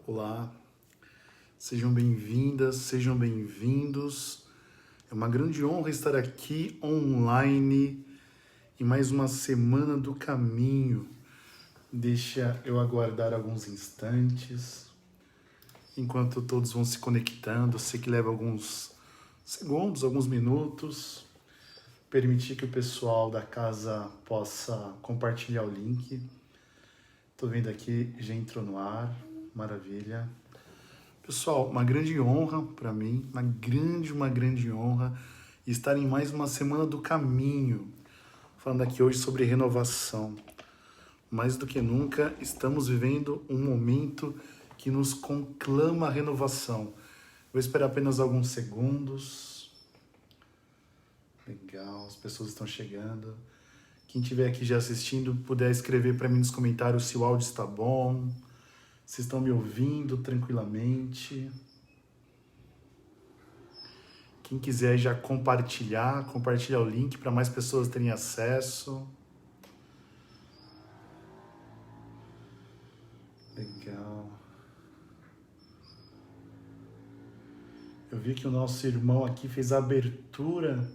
Olá, sejam bem-vindas, sejam bem-vindos. É uma grande honra estar aqui online em mais uma semana do caminho. Deixa eu aguardar alguns instantes, enquanto todos vão se conectando. Eu sei que leva alguns segundos, alguns minutos. Permitir que o pessoal da casa possa compartilhar o link. Estou vendo aqui, já entrou no ar, maravilha. Pessoal, uma grande honra para mim, uma grande honra estar em mais uma semana do caminho, falando aqui hoje sobre renovação. Mais do que nunca, estamos vivendo um momento que nos conclama a renovação. Vou esperar apenas alguns segundos. Legal, as pessoas estão chegando. Quem estiver aqui já assistindo, puder escrever para mim nos comentários se o áudio está bom, se estão me ouvindo tranquilamente. Quem quiser já compartilhar o link para mais pessoas terem acesso. Legal. Eu vi que o nosso irmão aqui fez a abertura.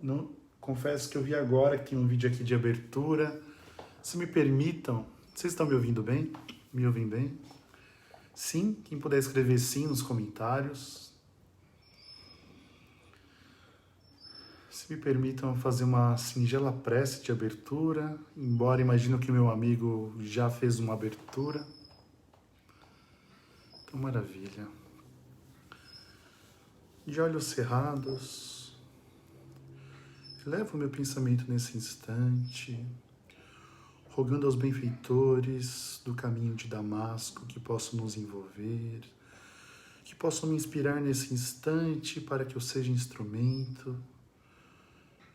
Não, confesso que eu vi agora que tem um vídeo aqui de abertura. Se me permitam, vocês estão me ouvindo bem? Me ouvem bem? Sim? Quem puder escrever sim nos comentários. Se me permitam fazer uma singela prece de abertura, embora imagino que o meu amigo já fez uma abertura. Então, maravilha. De olhos cerrados, elevo o meu pensamento nesse instante, rogando aos benfeitores do caminho de Damasco que possam nos envolver, que possam me inspirar nesse instante para que eu seja instrumento.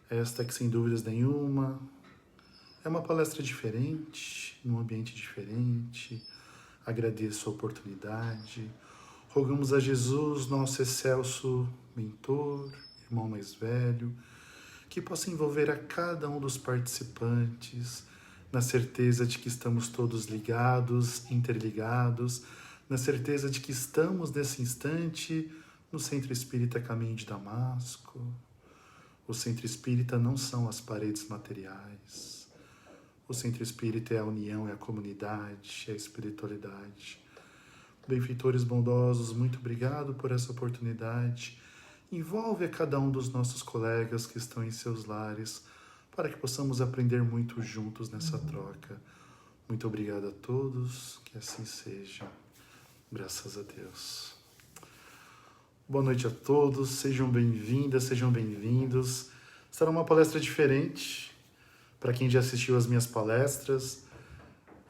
Esta que, sem dúvidas nenhuma, é uma palestra diferente, num ambiente diferente. Agradeço a oportunidade. Rogamos a Jesus, nosso excelso mentor, irmão mais velho, que possa envolver a cada um dos participantes, na certeza de que estamos todos ligados, interligados, na certeza de que estamos, nesse instante, no Centro Espírita Caminho de Damasco. O Centro Espírita não são as paredes materiais. O Centro Espírita é a união, é a comunidade, é a espiritualidade. Benfeitores bondosos, muito obrigado por essa oportunidade. Envolve a cada um dos nossos colegas que estão em seus lares, para que possamos aprender muito juntos nessa troca. Muito obrigado a todos, que assim seja. Graças a Deus. Boa noite a todos, sejam bem-vindas, sejam bem-vindos. Será uma palestra diferente, para quem já assistiu às minhas palestras.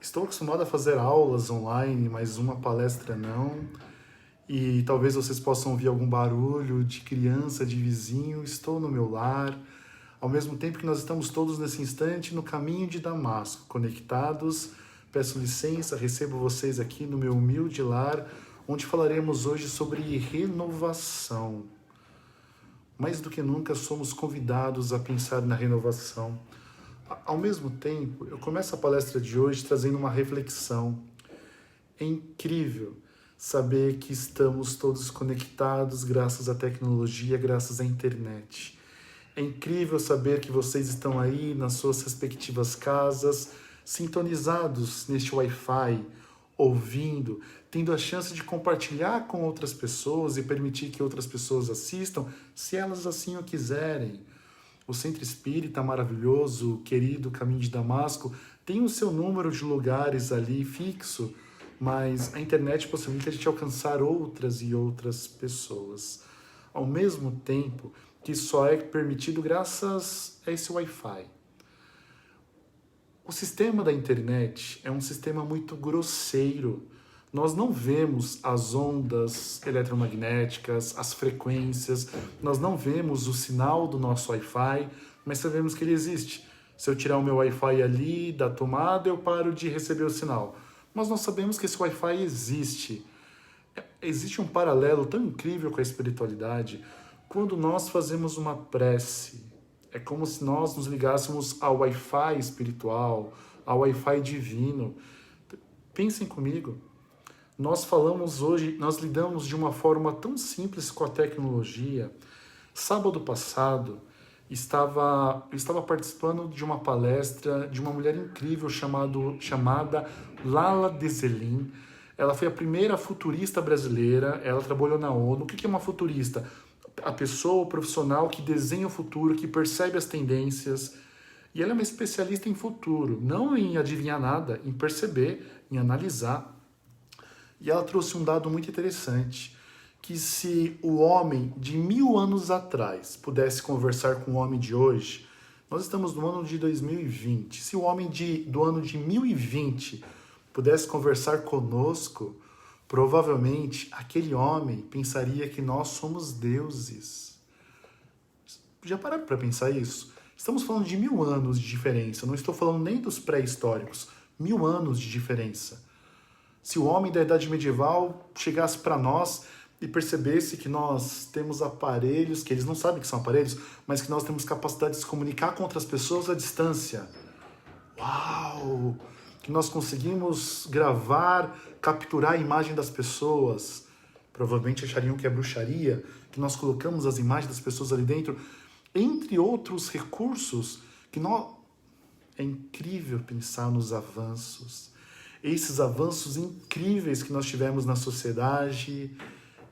Estou acostumado a fazer aulas online, mas uma palestra não. E talvez vocês possam ouvir algum barulho de criança, de vizinho. Estou no meu lar, ao mesmo tempo que nós estamos todos nesse instante no caminho de Damasco, conectados. Peço licença, recebo vocês aqui no meu humilde lar, onde falaremos hoje sobre renovação. Mais do que nunca somos convidados a pensar na renovação. Ao mesmo tempo, eu começo a palestra de hoje trazendo uma reflexão. É incrível saber que estamos todos conectados graças à tecnologia, graças à internet. É incrível saber que vocês estão aí nas suas respectivas casas, sintonizados neste Wi-Fi, ouvindo, tendo a chance de compartilhar com outras pessoas e permitir que outras pessoas assistam, se elas assim o quiserem. O Centro Espírita maravilhoso, querido Caminho de Damasco, tem o seu número de lugares ali fixo, mas a internet possibilita a gente alcançar outras e outras pessoas. Ao mesmo tempo que só é permitido graças a esse Wi-Fi. O sistema da internet é um sistema muito grosseiro. Nós não vemos as ondas eletromagnéticas, as frequências, nós não vemos o sinal do nosso Wi-Fi, mas sabemos que ele existe. Se eu tirar o meu Wi-Fi ali da tomada, eu paro de receber o sinal. Mas nós sabemos que esse Wi-Fi existe. Existe um paralelo tão incrível com a espiritualidade. Quando nós fazemos uma prece, é como se nós nos ligássemos ao Wi-Fi espiritual, ao Wi-Fi divino. Pensem comigo. Nós falamos hoje, nós lidamos de uma forma tão simples com a tecnologia. Sábado passado, eu estava participando de uma palestra de uma mulher incrível chamada Lala Deselin. Ela foi a primeira futurista brasileira, ela trabalhou na ONU. O que é uma futurista? A pessoa, o profissional que desenha o futuro, que percebe as tendências. E ela é uma especialista em futuro, não em adivinhar nada, em perceber, em analisar. E ela trouxe um dado muito interessante, que se o homem de 1000 anos atrás pudesse conversar com o homem de hoje, nós estamos no ano de 2020, se o homem do ano de 1020 pudesse conversar conosco, provavelmente aquele homem pensaria que nós somos deuses. Já pararam para pensar isso? Estamos falando de 1000 anos de diferença, não estou falando nem dos pré-históricos, 1000 anos de diferença. Se o homem da Idade Medieval chegasse para nós e percebesse que nós temos aparelhos, que eles não sabem que são aparelhos, mas que nós temos capacidade de se comunicar com outras pessoas à distância. Uau! Que nós conseguimos gravar, capturar a imagem das pessoas. Provavelmente achariam que é bruxaria, que nós colocamos as imagens das pessoas ali dentro. Entre outros recursos, é incrível pensar nos avanços. Esses avanços incríveis que nós tivemos na sociedade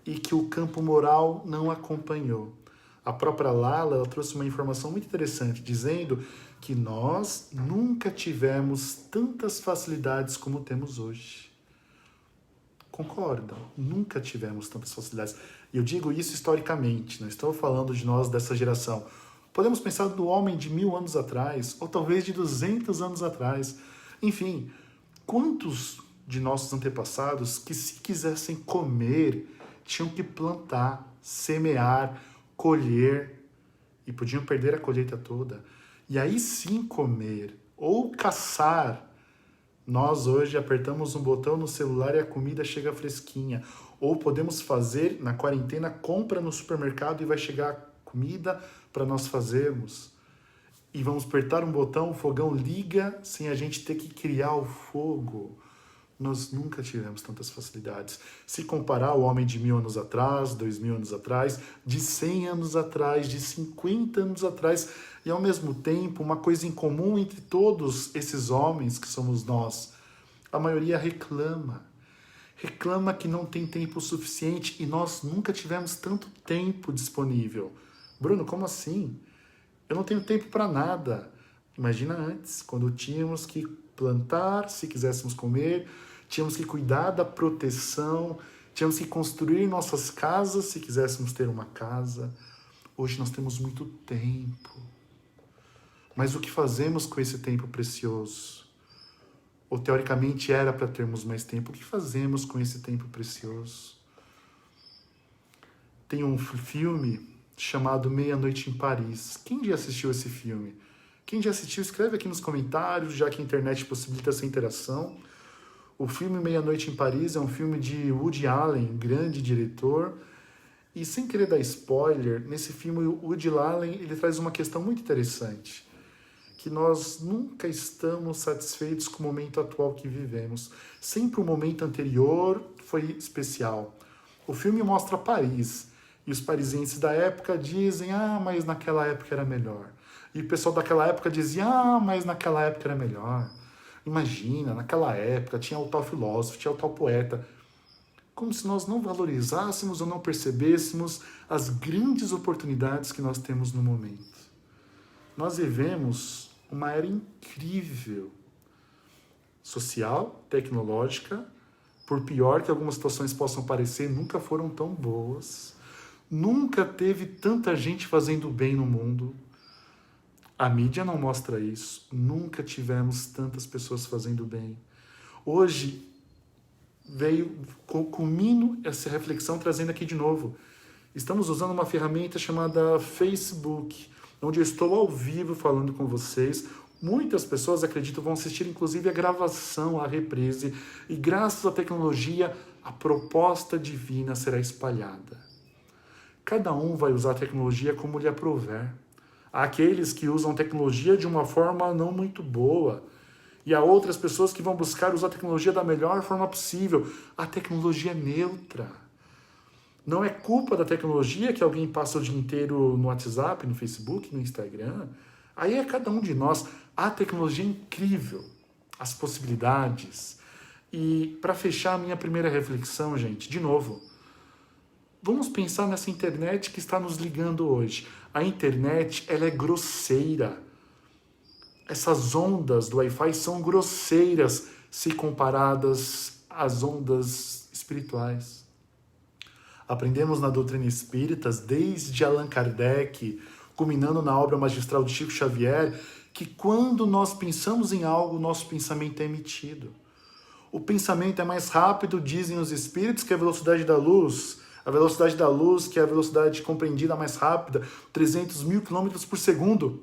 e que o campo moral não acompanhou. A própria Lala, ela trouxe uma informação muito interessante, dizendo que nós nunca tivemos tantas facilidades como temos hoje. Concordam? Nunca tivemos tantas facilidades. E eu digo isso historicamente, não estou falando de nós dessa geração. Podemos pensar do homem de 1000 anos atrás, ou talvez de 200 anos atrás. Enfim, quantos de nossos antepassados que, se quisessem comer, tinham que plantar, semear, colher, e podiam perder a colheita toda, e aí sim comer, ou caçar. Nós hoje apertamos um botão no celular e a comida chega fresquinha. Ou podemos fazer, na quarentena, compra no supermercado e vai chegar comida para nós fazermos. E vamos apertar um botão, o fogão liga sem a gente ter que criar o fogo. Nós nunca tivemos tantas facilidades. Se comparar o homem de 1000 anos atrás, 2000 anos atrás, de 100 anos atrás, de 50 anos atrás, e ao mesmo tempo uma coisa em comum entre todos esses homens que somos nós, a maioria reclama. Reclama que não tem tempo suficiente e nós nunca tivemos tanto tempo disponível. Bruno, como assim? Eu não tenho tempo para nada. Imagina antes, quando tínhamos que plantar, se quiséssemos comer, tínhamos que cuidar da proteção, tínhamos que construir nossas casas, se quiséssemos ter uma casa. Hoje nós temos muito tempo. Mas o que fazemos com esse tempo precioso? Ou teoricamente era para termos mais tempo. O que fazemos com esse tempo precioso? Tem um filme chamado Meia-Noite em Paris. Quem já assistiu esse filme? Quem já assistiu, escreve aqui nos comentários, já que a internet possibilita essa interação. O filme Meia-Noite em Paris é um filme de Woody Allen, grande diretor. E sem querer dar spoiler, nesse filme o Woody Allen ele traz uma questão muito interessante. Que nós nunca estamos satisfeitos com o momento atual que vivemos. Sempre o momento anterior foi especial. O filme mostra Paris. E os parisienses da época dizem, mas naquela época era melhor. E o pessoal daquela época dizia, mas naquela época era melhor. Imagina, naquela época tinha o tal filósofo, tinha o tal poeta. Como se nós não valorizássemos ou não percebêssemos as grandes oportunidades que nós temos no momento. Nós vivemos uma era incrível, social, tecnológica, por pior que algumas situações possam parecer, nunca foram tão boas. Nunca teve tanta gente fazendo bem no mundo. A mídia não mostra isso. Nunca tivemos tantas pessoas fazendo bem. Hoje culmino essa reflexão trazendo aqui de novo. Estamos usando uma ferramenta chamada Facebook, onde eu estou ao vivo falando com vocês. Muitas pessoas, acredito, vão assistir inclusive a gravação, a reprise. E graças à tecnologia, a proposta divina será espalhada. Cada um vai usar a tecnologia como lhe aprouver. Há aqueles que usam tecnologia de uma forma não muito boa, E há outras pessoas que vão buscar usar a tecnologia da melhor forma possível. A tecnologia é neutra. Não é culpa da tecnologia que alguém passa o dia inteiro no WhatsApp, no Facebook, no Instagram. Aí é cada um de nós. A tecnologia é incrível. As possibilidades. E para fechar a minha primeira reflexão, gente, de novo, vamos pensar nessa internet que está nos ligando hoje. A internet, ela é grosseira. Essas ondas do Wi-Fi são grosseiras se comparadas às ondas espirituais. Aprendemos na doutrina espírita, desde Allan Kardec, culminando na obra magistral de Chico Xavier, que quando nós pensamos em algo, nosso pensamento é emitido. O pensamento é mais rápido, dizem os espíritos, que a velocidade da luz. A velocidade da luz, que é a velocidade compreendida mais rápida, 300 mil quilômetros por segundo.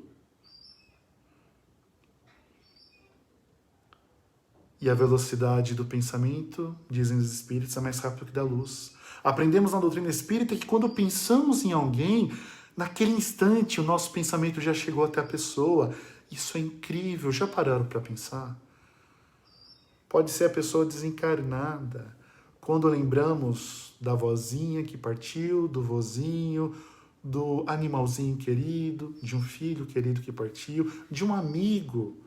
E a velocidade do pensamento, dizem os espíritos, é mais rápido que da luz. Aprendemos na doutrina espírita que quando pensamos em alguém, naquele instante o nosso pensamento já chegou até a pessoa. Isso é incrível. Já pararam para pensar? Pode ser a pessoa desencarnada. Quando lembramos da vozinha que partiu, do vozinho, do animalzinho querido, de um filho querido que partiu, de um amigo,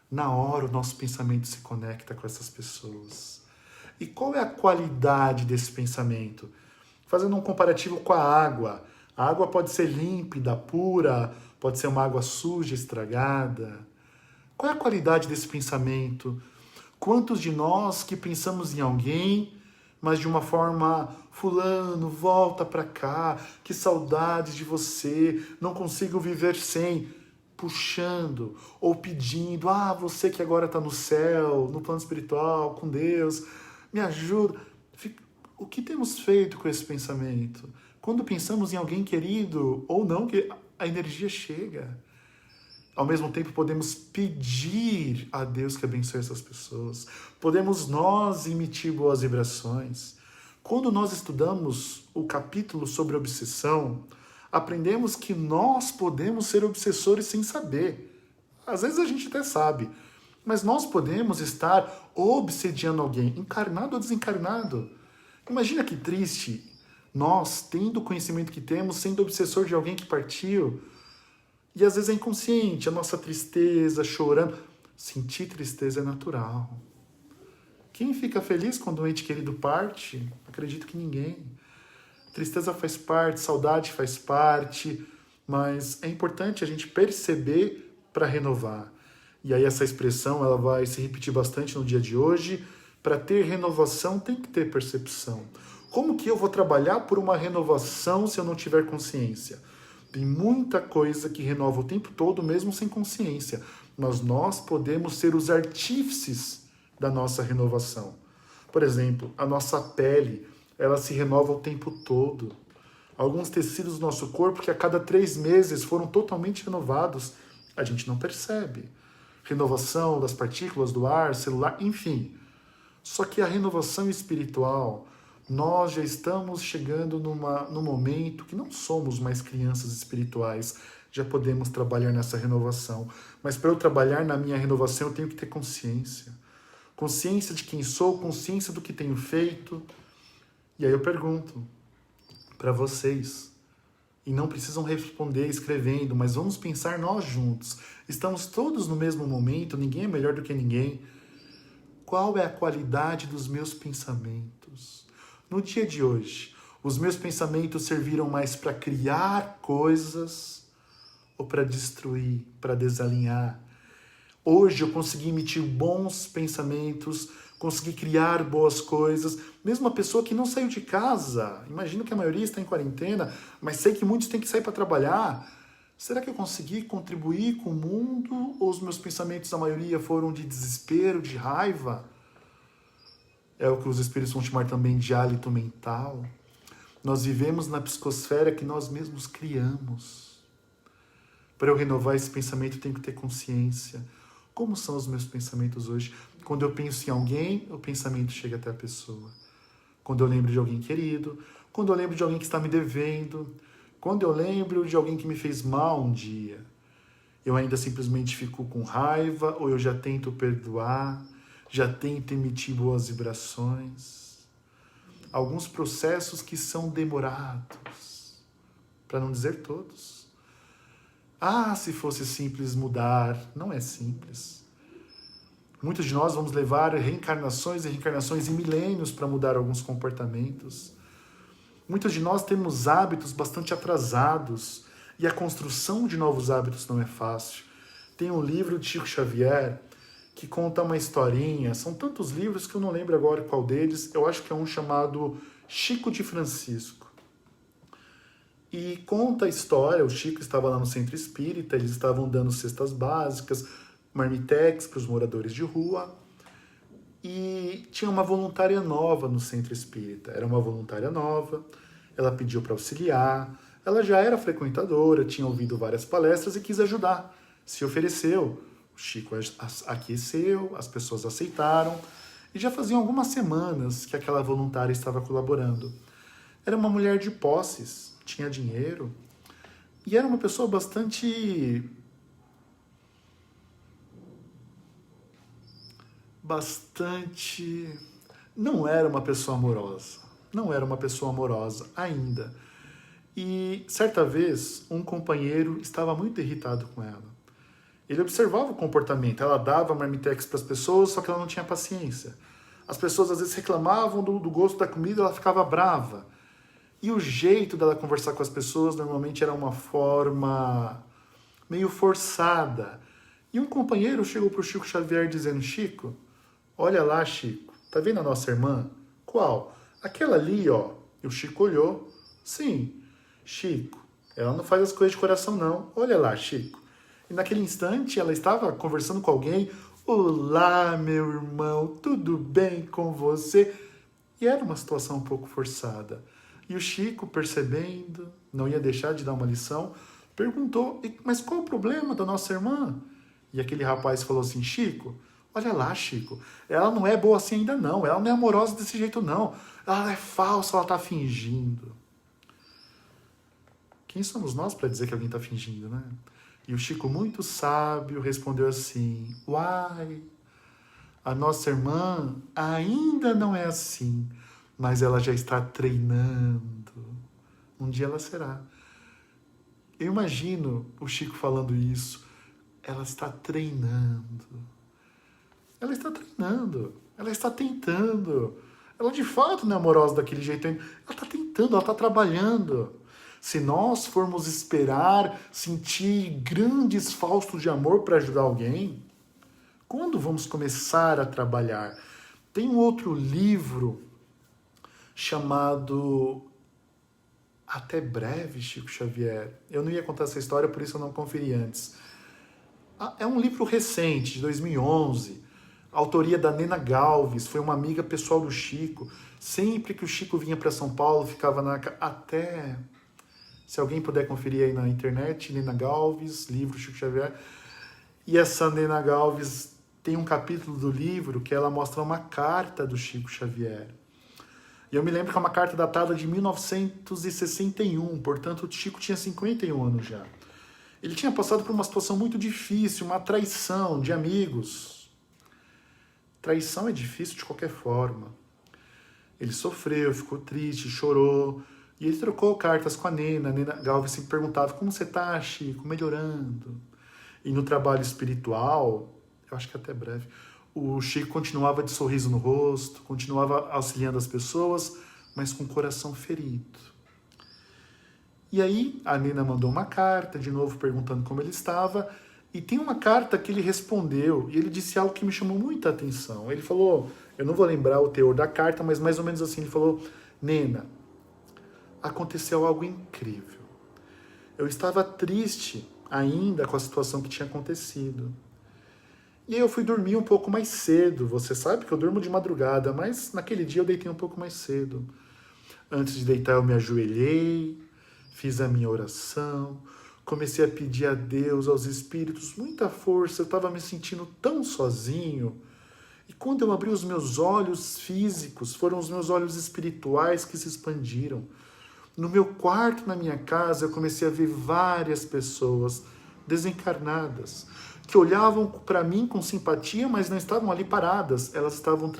na hora o nosso pensamento se conecta com essas pessoas. E qual é a qualidade desse pensamento? Fazendo um comparativo com a água. A água pode ser límpida, pura, pode ser uma água suja, estragada. Qual é a qualidade desse pensamento? Quantos de nós que pensamos em alguém, mas de uma forma, fulano, volta para cá, que saudades de você, não consigo viver sem, puxando ou pedindo, você que agora está no céu, no plano espiritual, com Deus, me ajuda. O que temos feito com esse pensamento? Quando pensamos em alguém querido ou não, que a energia chega. Ao mesmo tempo, podemos pedir a Deus que abençoe essas pessoas. Podemos nós emitir boas vibrações. Quando nós estudamos o capítulo sobre obsessão, aprendemos que nós podemos ser obsessores sem saber. Às vezes a gente até sabe, mas nós podemos estar obsediando alguém, encarnado ou desencarnado. Imagina que triste, nós, tendo o conhecimento que temos, sendo obsessor de alguém que partiu, e às vezes é inconsciente, a nossa tristeza, chorando. Sentir tristeza é natural. Quem fica feliz quando um ente querido parte? Acredito que ninguém. Tristeza faz parte, saudade faz parte, mas é importante a gente perceber para renovar. E aí essa expressão ela vai se repetir bastante no dia de hoje. Para ter renovação tem que ter percepção. Como que eu vou trabalhar por uma renovação se eu não tiver consciência? Tem muita coisa que renova o tempo todo, mesmo sem consciência. Mas nós podemos ser os artífices da nossa renovação. Por exemplo, a nossa pele, ela se renova o tempo todo. Alguns tecidos do nosso corpo que a cada 3 meses foram totalmente renovados, a gente não percebe. Renovação das partículas do ar, celular, enfim. Só que a renovação espiritual, nós já estamos chegando num momento que não somos mais crianças espirituais, já podemos trabalhar nessa renovação. Mas para eu trabalhar na minha renovação, eu tenho que ter consciência. Consciência de quem sou, consciência do que tenho feito. E aí eu pergunto para vocês, e não precisam responder escrevendo, mas vamos pensar nós juntos. Estamos todos no mesmo momento, ninguém é melhor do que ninguém. Qual é a qualidade dos meus pensamentos? No dia de hoje, os meus pensamentos serviram mais para criar coisas ou para destruir, para desalinhar? Hoje eu consegui emitir bons pensamentos, consegui criar boas coisas. Mesmo uma pessoa que não saiu de casa, imagino que a maioria está em quarentena, mas sei que muitos têm que sair para trabalhar. Será que eu consegui contribuir com o mundo? Ou os meus pensamentos, a maioria, foram de desespero, de raiva? É o que os espíritos vão chamar também de hálito mental. Nós vivemos na psicosfera que nós mesmos criamos. Para eu renovar esse pensamento, eu tenho que ter consciência. Como são os meus pensamentos hoje? Quando eu penso em alguém, o pensamento chega até a pessoa. Quando eu lembro de alguém querido, quando eu lembro de alguém que está me devendo, quando eu lembro de alguém que me fez mal um dia. Eu ainda simplesmente fico com raiva, ou eu já tento perdoar, já tento emitir boas vibrações. Alguns processos que são demorados, para não dizer todos. Ah, se fosse simples mudar, não é simples. Muitos de nós vamos levar reencarnações e reencarnações e milênios para mudar alguns comportamentos. Muitos de nós temos hábitos bastante atrasados e a construção de novos hábitos não é fácil. Tem um livro de Chico Xavier que conta uma historinha. São tantos livros que eu não lembro agora qual deles. Eu acho que é um chamado Chico de Francisco. E conta a história, o Chico estava lá no centro espírita, eles estavam dando cestas básicas, marmitex para os moradores de rua, e tinha uma voluntária nova no centro espírita. Era uma voluntária nova, ela pediu para auxiliar, ela já era frequentadora, tinha ouvido várias palestras e quis ajudar, se ofereceu. O Chico aqueceu, as pessoas aceitaram, e já faziam algumas semanas que aquela voluntária estava colaborando. Era uma mulher de posses, tinha dinheiro, e era uma pessoa bastante não era uma pessoa amorosa. Não era uma pessoa amorosa ainda. E certa vez, um companheiro estava muito irritado com ela. Ele observava o comportamento. Ela dava marmitex para as pessoas, só que ela não tinha paciência. As pessoas às vezes reclamavam do gosto da comida, ela ficava brava. E o jeito dela conversar com as pessoas normalmente era uma forma meio forçada. E um companheiro chegou para o Chico Xavier dizendo: Chico, olha lá, Chico, tá vendo a nossa irmã? Qual? Aquela ali, ó. E o Chico olhou. Sim, Chico, ela não faz as coisas de coração, não. Olha lá, Chico. E naquele instante ela estava conversando com alguém. Olá, meu irmão, tudo bem com você? E era uma situação um pouco forçada. E o Chico, percebendo, não ia deixar de dar uma lição, perguntou: mas qual o problema da nossa irmã? E aquele rapaz falou assim: Chico, olha lá, Chico, ela não é boa assim ainda não, ela não é amorosa desse jeito não, ela é falsa, ela está fingindo. Quem somos nós para dizer que alguém está fingindo, né? E o Chico, muito sábio, respondeu assim: uai, a nossa irmã ainda não é assim, mas ela já está treinando. Um dia ela será. Eu imagino o Chico falando isso. Ela está treinando. Ela está treinando. Ela está tentando. Ela de fato não é amorosa daquele jeito ainda. Ela está tentando, ela está trabalhando. Se nós formos esperar sentir grandes falsos de amor para ajudar alguém, quando vamos começar a trabalhar? Tem um outro livro chamado Até Breve, Chico Xavier. Eu não ia contar essa história, por isso eu não conferi antes. É um livro recente, de 2011, autoria da Nena Galves, foi uma amiga pessoal do Chico. Sempre que o Chico vinha para São Paulo, ficava até... Se alguém puder conferir aí na internet, Nena Galves, livro Chico Xavier. E essa Nena Galves tem um capítulo do livro que ela mostra uma carta do Chico Xavier. E eu me lembro que é uma carta datada de 1961, portanto o Chico tinha 51 anos já. Ele tinha passado por uma situação muito difícil, uma traição de amigos. Traição é difícil de qualquer forma. Ele sofreu, ficou triste, chorou. E ele trocou cartas com a Nena. A Nena Galves sempre perguntava: como você tá, Chico? Melhorando. E no trabalho espiritual, eu acho que até breve, o Chico continuava de sorriso no rosto, continuava auxiliando as pessoas, mas com o coração ferido. E aí a Nena mandou uma carta, de novo perguntando como ele estava, e tem uma carta que ele respondeu, e ele disse algo que me chamou muita atenção. Ele falou, eu não vou lembrar o teor da carta, mas mais ou menos assim, ele falou: Nena, aconteceu algo incrível. Eu estava triste ainda com a situação que tinha acontecido. E aí eu fui dormir um pouco mais cedo. Você sabe que eu durmo de madrugada, mas naquele dia eu deitei um pouco mais cedo. Antes de deitar eu me ajoelhei, fiz a minha oração, comecei a pedir a Deus, aos espíritos, muita força. Eu estava me sentindo tão sozinho. E quando eu abri os meus olhos físicos, foram os meus olhos espirituais que se expandiram. No meu quarto, na minha casa, eu comecei a ver várias pessoas desencarnadas, que olhavam para mim com simpatia, mas não estavam ali paradas, elas estavam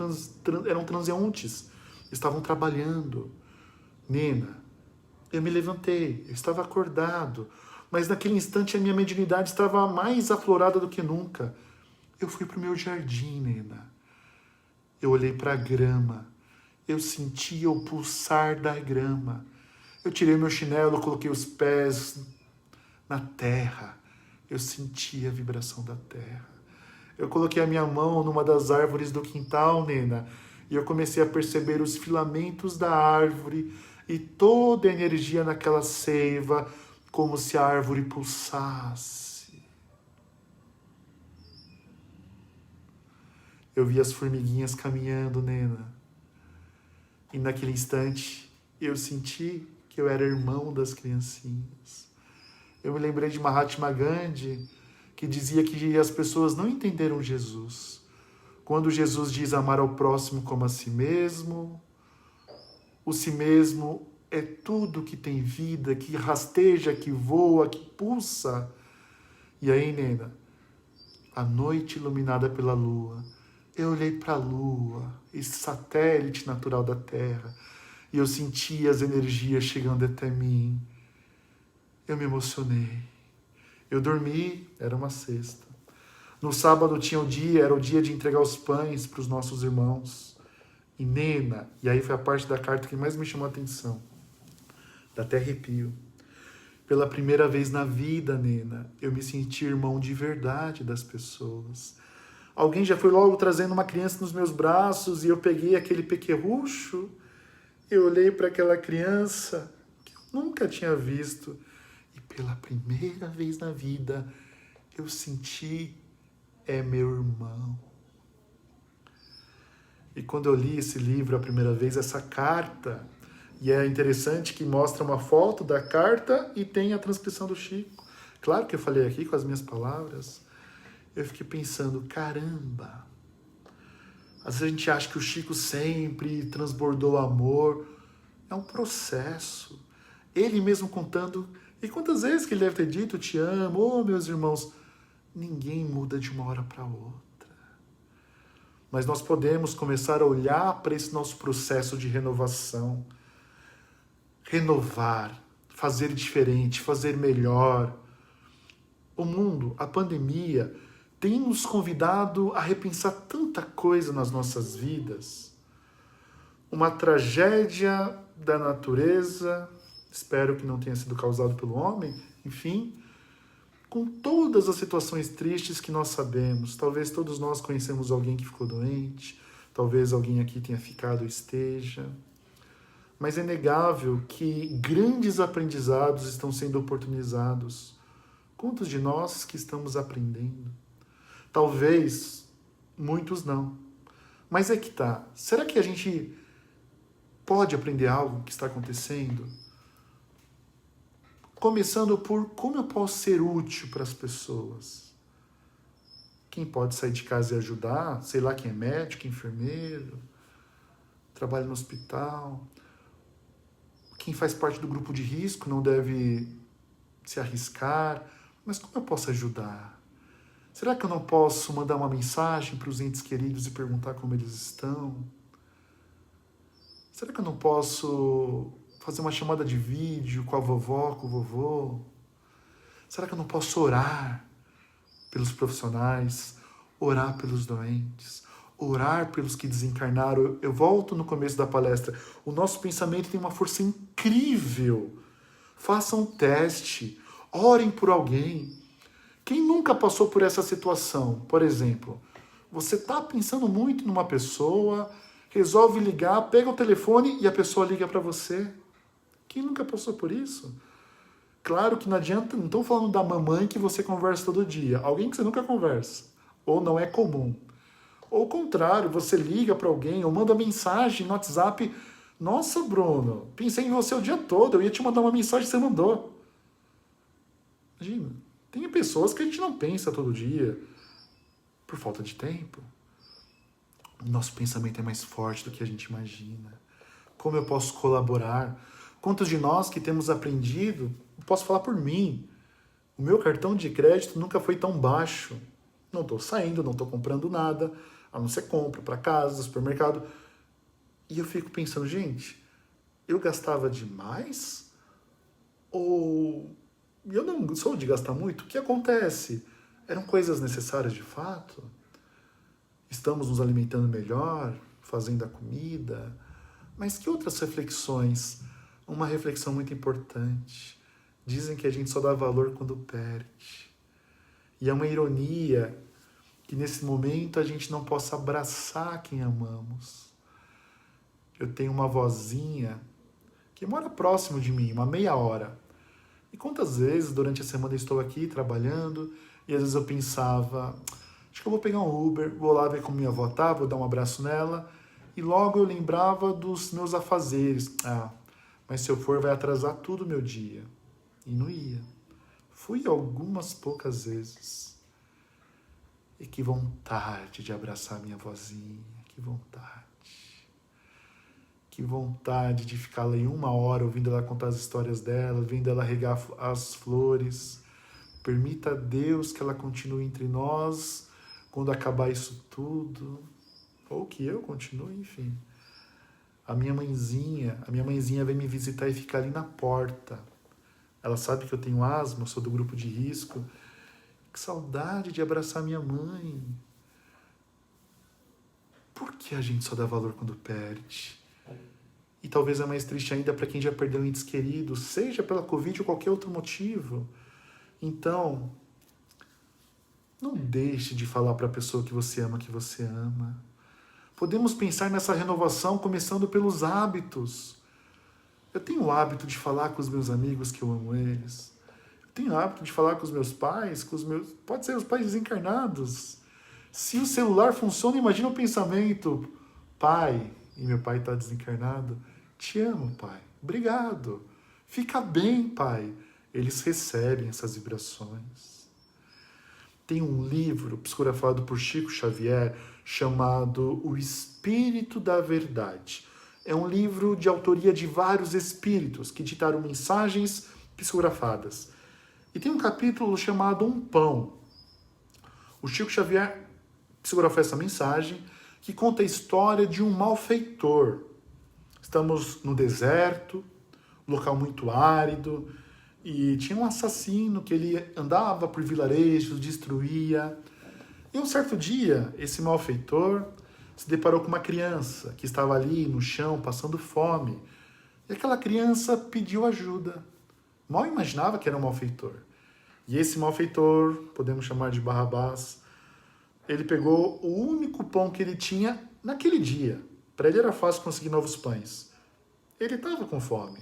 eram transeuntes, estavam trabalhando. Nena, eu me levantei, eu estava acordado, mas naquele instante a minha mediunidade estava mais aflorada do que nunca. Eu fui para o meu jardim, Nena. Eu olhei para a grama, eu sentia o pulsar da grama. Eu tirei meu chinelo, coloquei os pés na terra. Eu senti a vibração da terra. Eu coloquei a minha mão numa das árvores do quintal, Nena, e eu comecei a perceber os filamentos da árvore e toda a energia naquela seiva, como se a árvore pulsasse. Eu vi as formiguinhas caminhando, Nena. E naquele instante, eu senti que eu era irmão das criancinhas. Eu me lembrei de Mahatma Gandhi, que dizia que as pessoas não entenderam Jesus. Quando Jesus diz amar ao próximo como a si mesmo, o si mesmo é tudo que tem vida, que rasteja, que voa, que pulsa. E aí, Nena, a noite iluminada pela lua, eu olhei para a lua, esse satélite natural da Terra, e eu senti as energias chegando até mim. Eu me emocionei. Eu dormi, era uma sexta. No sábado tinha o dia, era o dia de entregar os pães para os nossos irmãos. E Nena, e aí foi a parte da carta que mais me chamou a atenção. Dá até arrepio. Pela primeira vez na vida, Nena, eu me senti irmão de verdade das pessoas. Alguém já foi logo trazendo uma criança nos meus braços e eu peguei aquele pequerrucho. Eu olhei para aquela criança que eu nunca tinha visto. E pela primeira vez na vida, eu senti, é meu irmão. E quando eu li esse livro a primeira vez, essa carta, e é interessante que mostra uma foto da carta e tem a transcrição do Chico. Claro que eu falei aqui com as minhas palavras. Eu fiquei pensando, caramba, às vezes a gente acha que o Chico sempre transbordou amor. É um processo. Ele mesmo contando, e quantas vezes que ele deve ter dito, te amo, oh meus irmãos, ninguém muda de uma hora para outra. Mas nós podemos começar a olhar para esse nosso processo de renovação. Renovar, fazer diferente, fazer melhor. O mundo, a pandemia, tem nos convidado a repensar tanta coisa nas nossas vidas. Uma tragédia da natureza, espero que não tenha sido causado pelo homem, enfim, com todas as situações tristes que nós sabemos. Talvez todos nós conhecemos alguém que ficou doente, talvez alguém aqui tenha ficado ou esteja. Mas é inegável que grandes aprendizados estão sendo oportunizados. Quantos de nós que estamos aprendendo? Talvez muitos não. Mas é que tá. Será que a gente pode aprender algo que está acontecendo? Começando por como eu posso ser útil para as pessoas. Quem pode sair de casa e ajudar, sei lá quem é médico, enfermeiro, trabalha no hospital. Quem faz parte do grupo de risco não deve se arriscar. Mas como eu posso ajudar? Será que eu não posso mandar uma mensagem para os entes queridos e perguntar como eles estão? Será que eu não posso fazer uma chamada de vídeo com a vovó, com o vovô? Será que eu não posso orar pelos profissionais, orar pelos doentes, orar pelos que desencarnaram? Eu volto no começo da palestra. O nosso pensamento tem uma força incrível. Façam um teste, orem por alguém. Quem nunca passou por essa situação? Por exemplo, você está pensando muito numa pessoa, resolve ligar, pega o telefone e a pessoa liga para você. Quem nunca passou por isso? Claro que não adianta, não estou falando da mamãe que você conversa todo dia, alguém que você nunca conversa, ou não é comum. Ou ao contrário, você liga para alguém ou manda mensagem no WhatsApp. Nossa, Bruno, pensei em você o dia todo, eu ia te mandar uma mensagem que você mandou. Imagina. Tem pessoas que a gente não pensa todo dia por falta de tempo. O nosso pensamento é mais forte do que a gente imagina. Como eu posso colaborar? Quantos de nós que temos aprendido, posso falar por mim, O meu cartão de crédito nunca foi tão baixo. Não estou saindo, não estou comprando nada, a não ser compra para casa, supermercado. E eu fico pensando, gente, eu gastava demais? Ou eu não sou de gastar muito? O que acontece? Eram coisas necessárias de fato? Estamos nos alimentando melhor, fazendo a comida? Mas que outras reflexões? Uma reflexão muito importante. Dizem que a gente só dá valor quando perde. E é uma ironia que nesse momento a gente não possa abraçar quem amamos. Eu tenho uma vozinha que mora próximo de mim, uma meia hora. E quantas vezes durante a semana eu estou aqui trabalhando e às vezes eu pensava, acho que eu vou pegar um Uber, vou lá ver como minha avó tá, vou dar um abraço nela. E logo eu lembrava dos meus afazeres. Mas se eu for vai atrasar tudo o meu dia. E não ia. Fui algumas poucas vezes. E que vontade de abraçar minha vozinha, que vontade. Que vontade de ficar lá em 1 hora ouvindo ela contar as histórias dela, vendo ela regar as flores. Permita a Deus que ela continue entre nós quando acabar isso tudo. Ou que eu continue, enfim. A minha mãezinha vem me visitar e fica ali na porta. Ela sabe que eu tenho asma, eu sou do grupo de risco. Que saudade de abraçar minha mãe. Por que a gente só dá valor quando perde? E talvez é mais triste ainda para quem já perdeu entes queridos, seja pela Covid ou qualquer outro motivo. Então, não deixe de falar para a pessoa que você ama. Podemos pensar nessa renovação começando pelos hábitos. Eu tenho o hábito de falar com os meus amigos que eu amo eles. Eu tenho o hábito de falar com os meus pais, pode ser os pais desencarnados. Se o celular funciona, imagina o pensamento. Pai, e meu pai está desencarnado. Te amo, pai. Obrigado. Fica bem, pai. Eles recebem essas vibrações. Tem um livro psicografado por Chico Xavier chamado O Espírito da Verdade. É um livro de autoria de vários espíritos que ditaram mensagens psicografadas. E tem um capítulo chamado Um Pão. O Chico Xavier psicografou essa mensagem que conta a história de um malfeitor. Estamos no deserto, local muito árido, e tinha um assassino que ele andava por vilarejos, destruía. E um certo dia, esse malfeitor se deparou com uma criança que estava ali no chão, passando fome. E aquela criança pediu ajuda. Mal imaginava que era um malfeitor. E esse malfeitor, podemos chamar de Barrabás, ele pegou o único pão que ele tinha naquele dia. Para ele era fácil conseguir novos pães. Ele estava com fome.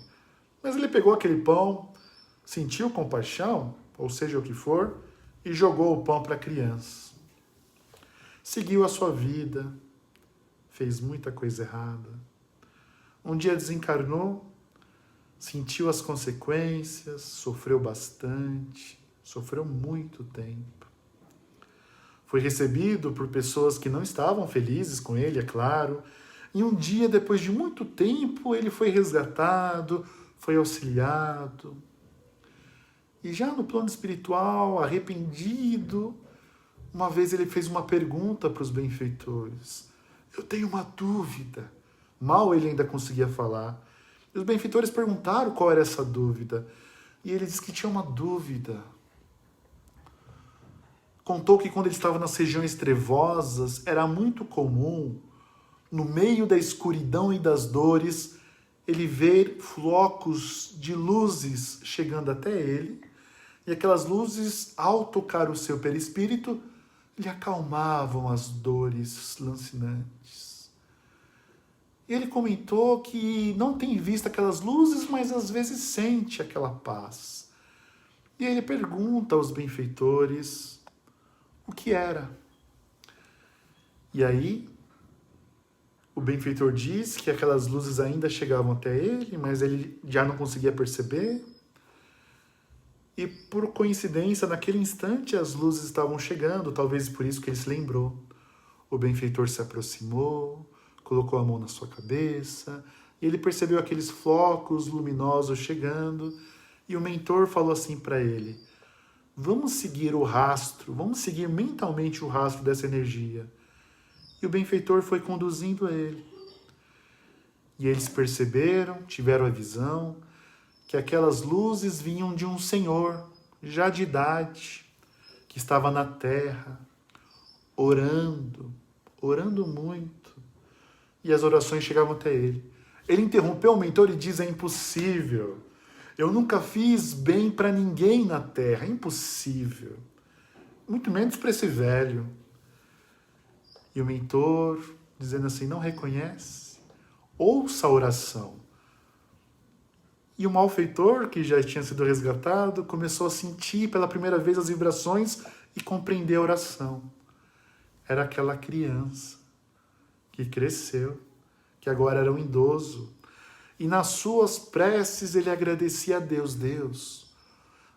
Mas ele pegou aquele pão, sentiu compaixão, ou seja o que for, e jogou o pão para a criança. Seguiu a sua vida, fez muita coisa errada. Um dia desencarnou, sentiu as consequências, sofreu bastante, sofreu muito tempo. Foi recebido por pessoas que não estavam felizes com ele, é claro. E um dia, depois de muito tempo, ele foi resgatado, foi auxiliado. E já no plano espiritual, arrependido, uma vez ele fez uma pergunta para os benfeitores. Eu tenho uma dúvida. Mal ele ainda conseguia falar. E os benfeitores perguntaram qual era essa dúvida. E ele disse que tinha uma dúvida. Contou que quando ele estava nas regiões trevosas, era muito comum, no meio da escuridão e das dores, ele ver flocos de luzes chegando até ele, e aquelas luzes, ao tocar o seu perispírito, lhe acalmavam as dores lancinantes. Ele comentou que não tem visto aquelas luzes, mas às vezes sente aquela paz. E ele pergunta aos benfeitores o que era. E aí, o benfeitor diz que aquelas luzes ainda chegavam até ele, mas ele já não conseguia perceber. E por coincidência, naquele instante, as luzes estavam chegando, talvez por isso que ele se lembrou. O benfeitor se aproximou, colocou a mão na sua cabeça, e ele percebeu aqueles flocos luminosos chegando, e o mentor falou assim para ele: Vamos seguir o rastro, vamos seguir mentalmente o rastro dessa energia. E o benfeitor foi conduzindo ele. E eles perceberam, tiveram a visão, que aquelas luzes vinham de um senhor, já de idade, que estava na terra, orando muito. E as orações chegavam até ele. Ele interrompeu o mentor e diz: é impossível. Eu nunca fiz bem para ninguém na terra, é impossível. Muito menos para esse velho. E o mentor, dizendo assim: não reconhece? Ouça a oração. E o malfeitor, que já tinha sido resgatado, começou a sentir pela primeira vez as vibrações e compreender a oração. Era aquela criança que cresceu, que agora era um idoso. E nas suas preces ele agradecia a Deus. Deus,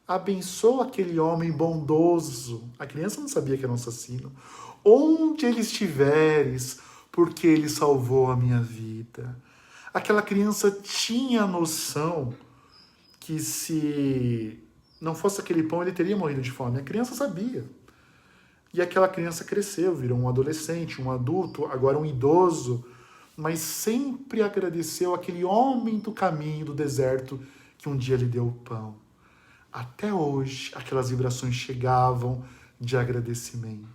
abençoa aquele homem bondoso. A criança não sabia que era um assassino. Onde ele estiveres, porque ele salvou a minha vida. Aquela criança tinha noção que se não fosse aquele pão, ele teria morrido de fome. A criança sabia. E aquela criança cresceu, virou um adolescente, um adulto, agora um idoso, mas sempre agradeceu aquele homem do caminho, do deserto, que um dia lhe deu o pão. Até hoje, aquelas vibrações chegavam de agradecimento.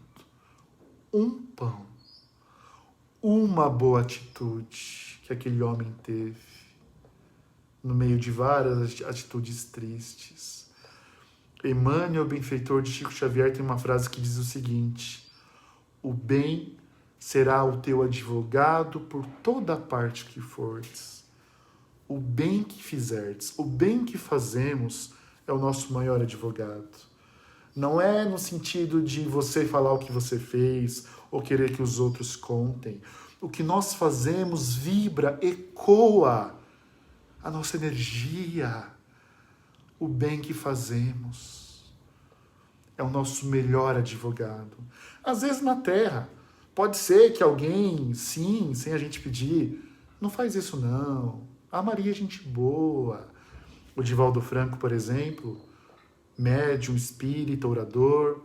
Um pão, uma boa atitude que aquele homem teve, no meio de várias atitudes tristes. Emmanuel, benfeitor de Chico Xavier, tem uma frase que diz o seguinte: o bem será o teu advogado por toda parte que fores. O bem que fizerdes, o bem que fazemos é o nosso maior advogado. Não é no sentido de você falar o que você fez ou querer que os outros contem. O que nós fazemos vibra, ecoa a nossa energia. O bem que fazemos é o nosso melhor advogado. Às vezes na Terra, pode ser que alguém, sim, sem a gente pedir, não faz isso não. A Maria é gente boa. O Divaldo Franco, por exemplo, médium, espírita, orador,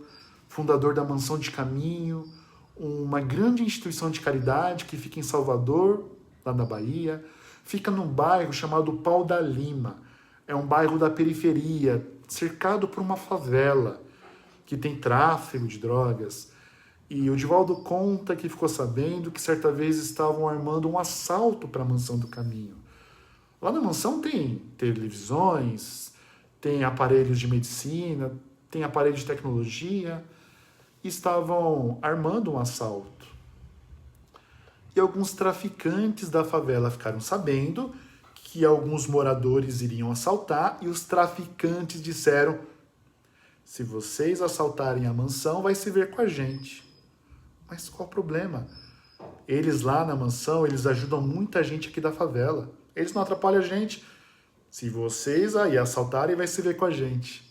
fundador da Mansão de Caminho, uma grande instituição de caridade que fica em Salvador, lá na Bahia, fica num bairro chamado Pau da Lima. É um bairro da periferia, cercado por uma favela, que tem tráfico de drogas. E o Divaldo conta que ficou sabendo que certa vez estavam armando um assalto para a Mansão do Caminho. Lá na mansão tem televisões, tem aparelhos de medicina, tem aparelhos de tecnologia, e estavam armando um assalto. E alguns traficantes da favela ficaram sabendo que alguns moradores iriam assaltar, e os traficantes disseram: se vocês assaltarem a mansão, vai se ver com a gente. Mas qual o problema? Eles lá na mansão, eles ajudam muita gente aqui da favela. Eles não atrapalham a gente. Se vocês aí assaltarem, vai se ver com a gente.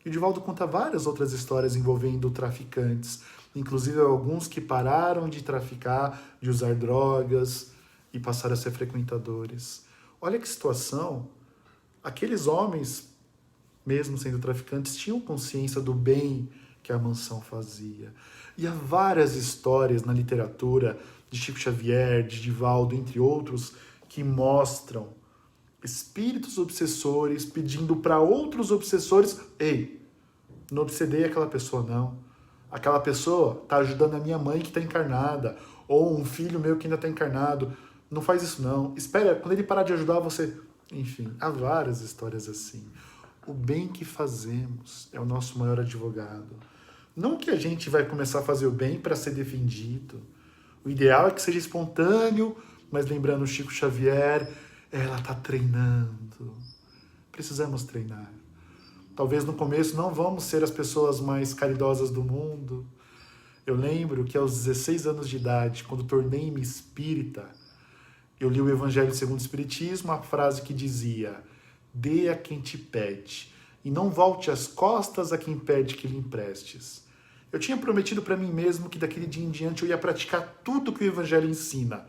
E o Divaldo conta várias outras histórias envolvendo traficantes, inclusive alguns que pararam de traficar, de usar drogas e passaram a ser frequentadores. Olha que situação. Aqueles homens, mesmo sendo traficantes, tinham consciência do bem que a mansão fazia. E há várias histórias na literatura de Chico Xavier, de Divaldo, entre outros, que mostram espíritos obsessores pedindo para outros obsessores: ei, não obsedei aquela pessoa não. Aquela pessoa está ajudando a minha mãe que está encarnada, ou um filho meu que ainda está encarnado. Não faz isso não. Espera, quando ele parar de ajudar você... Enfim, há várias histórias assim. O bem que fazemos é o nosso maior advogado. Não que a gente vai começar a fazer o bem para ser defendido. O ideal é que seja espontâneo, mas lembrando Chico Xavier, ela está treinando. Precisamos treinar. Talvez no começo não vamos ser as pessoas mais caridosas do mundo. Eu lembro que aos 16 anos de idade, quando tornei-me espírita, eu li o Evangelho segundo o Espiritismo, a frase que dizia: dê a quem te pede, e não volte as costas a quem pede que lhe emprestes. Eu tinha prometido para mim mesmo que daquele dia em diante eu ia praticar tudo que o Evangelho ensina.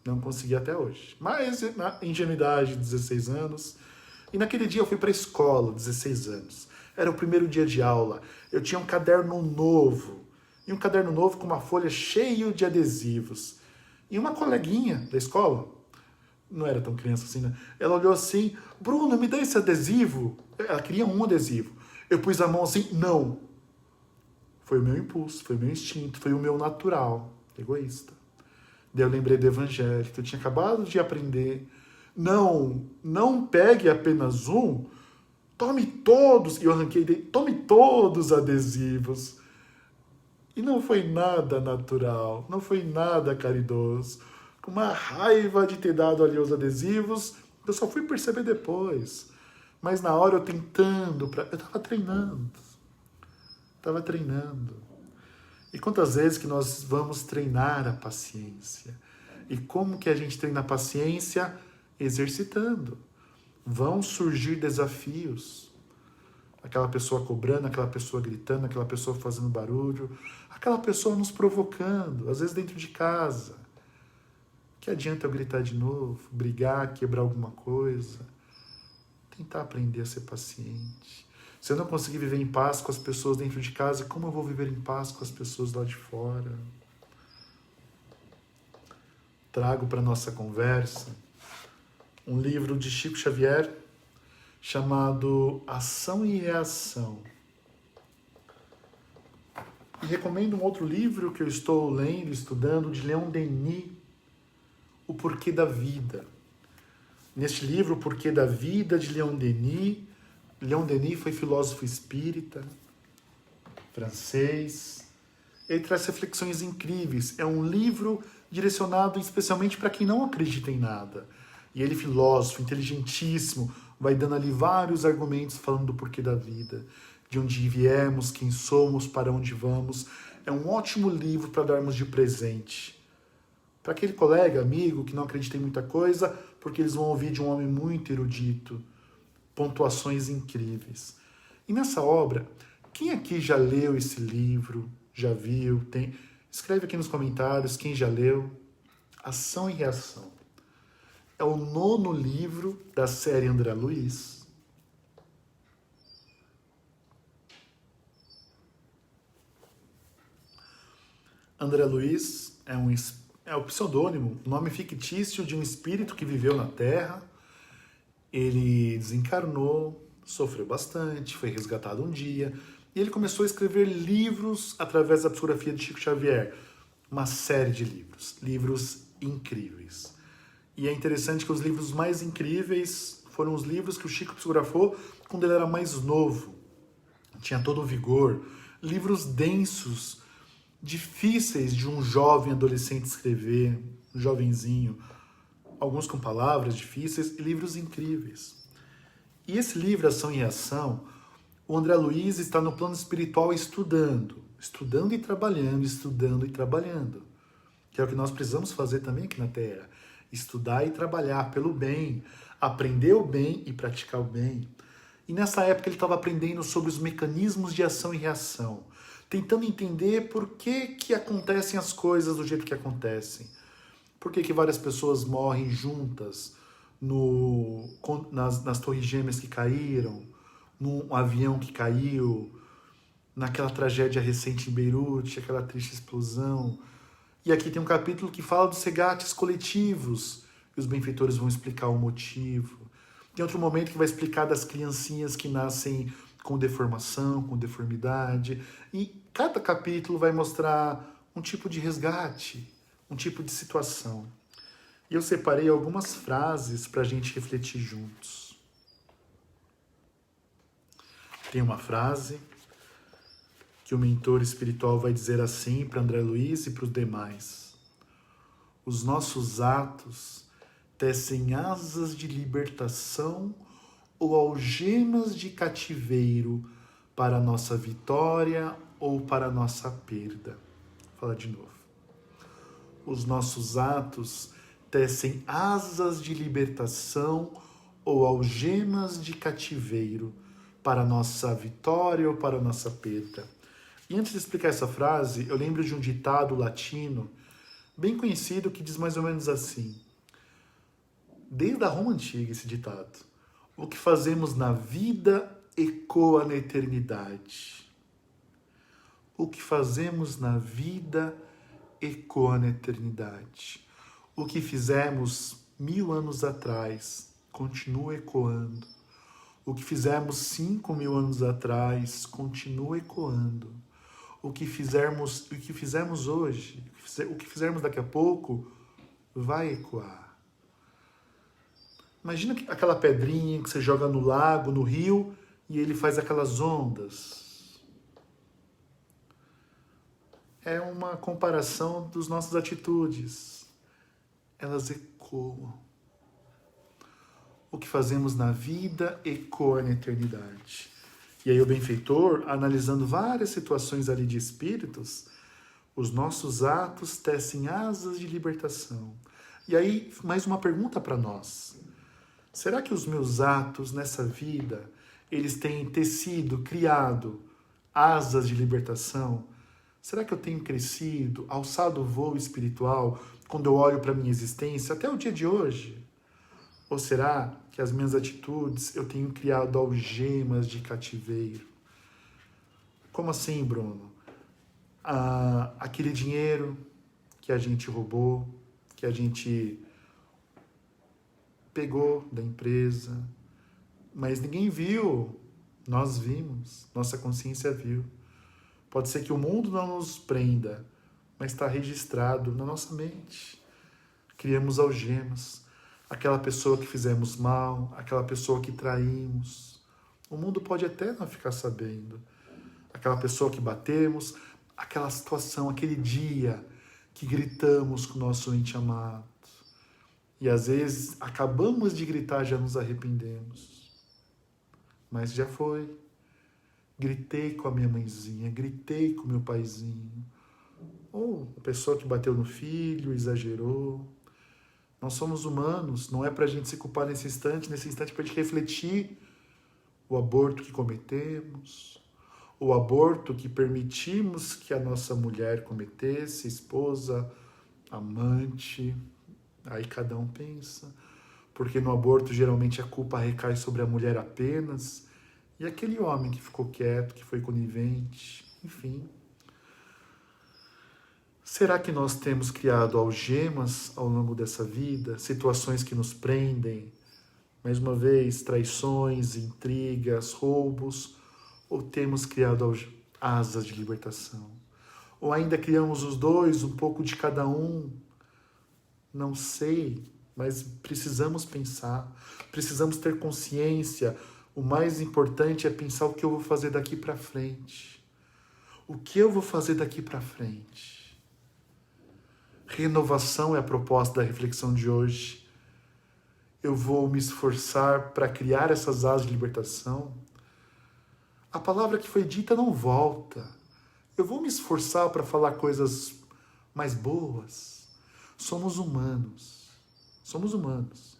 Não consegui até hoje. Mas na ingenuidade de 16 anos. E naquele dia eu fui para a escola, 16 anos. Era o primeiro dia de aula. Eu tinha um caderno novo. E um caderno novo com uma folha cheia de adesivos. E uma coleguinha da escola, não era tão criança assim, né? Ela olhou assim, Bruno, me dá esse adesivo. Ela queria um adesivo. Eu pus a mão assim, não. Foi o meu impulso, foi o meu instinto, foi o meu natural, egoísta. Daí eu lembrei do evangelho, que eu tinha acabado de aprender. Não pegue apenas um, tome todos. E eu arranquei dele, tome todos os adesivos. E não foi nada natural, não foi nada caridoso. Com uma raiva de ter dado ali os adesivos, eu só fui perceber depois. Mas na hora eu tentando, eu estava treinando. E quantas vezes que nós vamos treinar a paciência? E como que a gente treina a paciência? Exercitando. Vão surgir desafios. Aquela pessoa cobrando, aquela pessoa gritando, aquela pessoa fazendo barulho, aquela pessoa nos provocando, às vezes dentro de casa. Que adianta eu gritar de novo, brigar, quebrar alguma coisa? Tentar aprender a ser paciente. Se eu não conseguir viver em paz com as pessoas dentro de casa, como eu vou viver em paz com as pessoas lá de fora? Trago para nossa conversa um livro de Chico Xavier chamado Ação e Reação. E recomendo um outro livro que eu estou lendo, estudando, de Leon Denis, O Porquê da Vida. Neste livro, O Porquê da Vida, de Leon Denis foi filósofo espírita, francês. Ele traz reflexões incríveis. É um livro direcionado especialmente para quem não acredita em nada. E ele, filósofo, inteligentíssimo, vai dando ali vários argumentos falando do porquê da vida, de onde viemos, quem somos, para onde vamos. É um ótimo livro para darmos de presente. Para aquele colega, amigo, que não acredita em muita coisa, porque eles vão ouvir de um homem muito erudito, pontuações incríveis. E nessa obra, quem aqui já leu esse livro, já viu, tem... Escreve aqui nos comentários quem já leu. Ação e Reação. É o 9º livro da série André Luiz. André Luiz é o pseudônimo, nome fictício de um espírito que viveu na Terra. Ele desencarnou, sofreu bastante, foi resgatado um dia, e ele começou a escrever livros através da psicografia de Chico Xavier. Uma série de livros incríveis. E é interessante que os livros mais incríveis foram os livros que o Chico psicografou quando ele era mais novo. Tinha todo o vigor. Livros densos, difíceis de um jovem adolescente escrever, um jovenzinho. Alguns com palavras difíceis e livros incríveis. E esse livro, Ação e Reação, o André Luiz está no plano espiritual estudando e trabalhando, estudando e trabalhando. Que é o que nós precisamos fazer também aqui na Terra. Estudar e trabalhar pelo bem, aprender o bem e praticar o bem. E nessa época ele estava aprendendo sobre os mecanismos de ação e reação, tentando entender por que acontecem as coisas do jeito que acontecem. Por que várias pessoas morrem juntas nas torres gêmeas que caíram, num avião que caiu, naquela tragédia recente em Beirute, aquela triste explosão. E aqui tem um capítulo que fala dos resgates coletivos, e os benfeitores vão explicar o motivo. Tem outro momento que vai explicar das criancinhas que nascem com deformação, com deformidade. E cada capítulo vai mostrar um tipo de resgate, um tipo de situação. E eu separei algumas frases para a gente refletir juntos. Tem uma frase que o mentor espiritual vai dizer assim para André Luiz e para os demais: os nossos atos tecem asas de libertação ou algemas de cativeiro para a nossa vitória ou para a nossa perda. Vou falar de novo. Os nossos atos tecem asas de libertação ou algemas de cativeiro para a nossa vitória ou para a nossa perda. E antes de explicar essa frase, eu lembro de um ditado latino bem conhecido que diz mais ou menos assim: desde a Roma Antiga esse ditado: o que fazemos na vida ecoa na eternidade. O que fazemos na vida ecoa na eternidade. O que fizemos 1000 anos atrás continua ecoando. O que fizemos 5000 anos atrás continua ecoando. O que fizemos hoje, o que fizermos daqui a pouco, vai ecoar. Imagina aquela pedrinha que você joga no lago, no rio, e ele faz aquelas ondas. É uma comparação das nossas atitudes. Elas ecoam. O que fazemos na vida ecoa na eternidade. E aí o benfeitor, analisando várias situações ali de espíritos, os nossos atos tecem asas de libertação. E aí, mais uma pergunta para nós. Será que os meus atos nessa vida, eles têm tecido, criado asas de libertação? Será que eu tenho crescido, alçado o voo espiritual quando eu olho para a minha existência até o dia de hoje? Ou será que as minhas atitudes eu tenho criado algemas de cativeiro? Como assim, Bruno? Aquele dinheiro que a gente roubou, que a gente pegou da empresa, mas ninguém viu, nós vimos, nossa consciência viu. Pode ser que o mundo não nos prenda, mas está registrado na nossa mente. Criamos algemas. Aquela pessoa que fizemos mal, aquela pessoa que traímos. O mundo pode até não ficar sabendo. Aquela pessoa que batemos, aquela situação, aquele dia que gritamos com o nosso ente amado. E às vezes acabamos de gritar, já nos arrependemos. Mas já foi. Gritei com a minha mãezinha, gritei com o meu paizinho. Ou a pessoa que bateu no filho, exagerou. Nós somos humanos, não é para a gente se culpar nesse instante para a gente refletir o aborto que cometemos, o aborto que permitimos que a nossa mulher cometesse, esposa, amante, aí cada um pensa, porque no aborto geralmente a culpa recai sobre a mulher apenas, e aquele homem que ficou quieto, que foi conivente, enfim. Será que nós temos criado algemas ao longo dessa vida, situações que nos prendem, mais uma vez, traições, intrigas, roubos, ou temos criado asas de libertação? Ou ainda criamos os dois, um pouco de cada um? Não sei, mas precisamos pensar, precisamos ter consciência. O mais importante é pensar o que eu vou fazer daqui para frente. O que eu vou fazer daqui para frente? Renovação é a proposta da reflexão de hoje. Eu vou me esforçar para criar essas asas de libertação. A palavra que foi dita não volta. Eu vou me esforçar para falar coisas mais boas. Somos humanos. Somos humanos.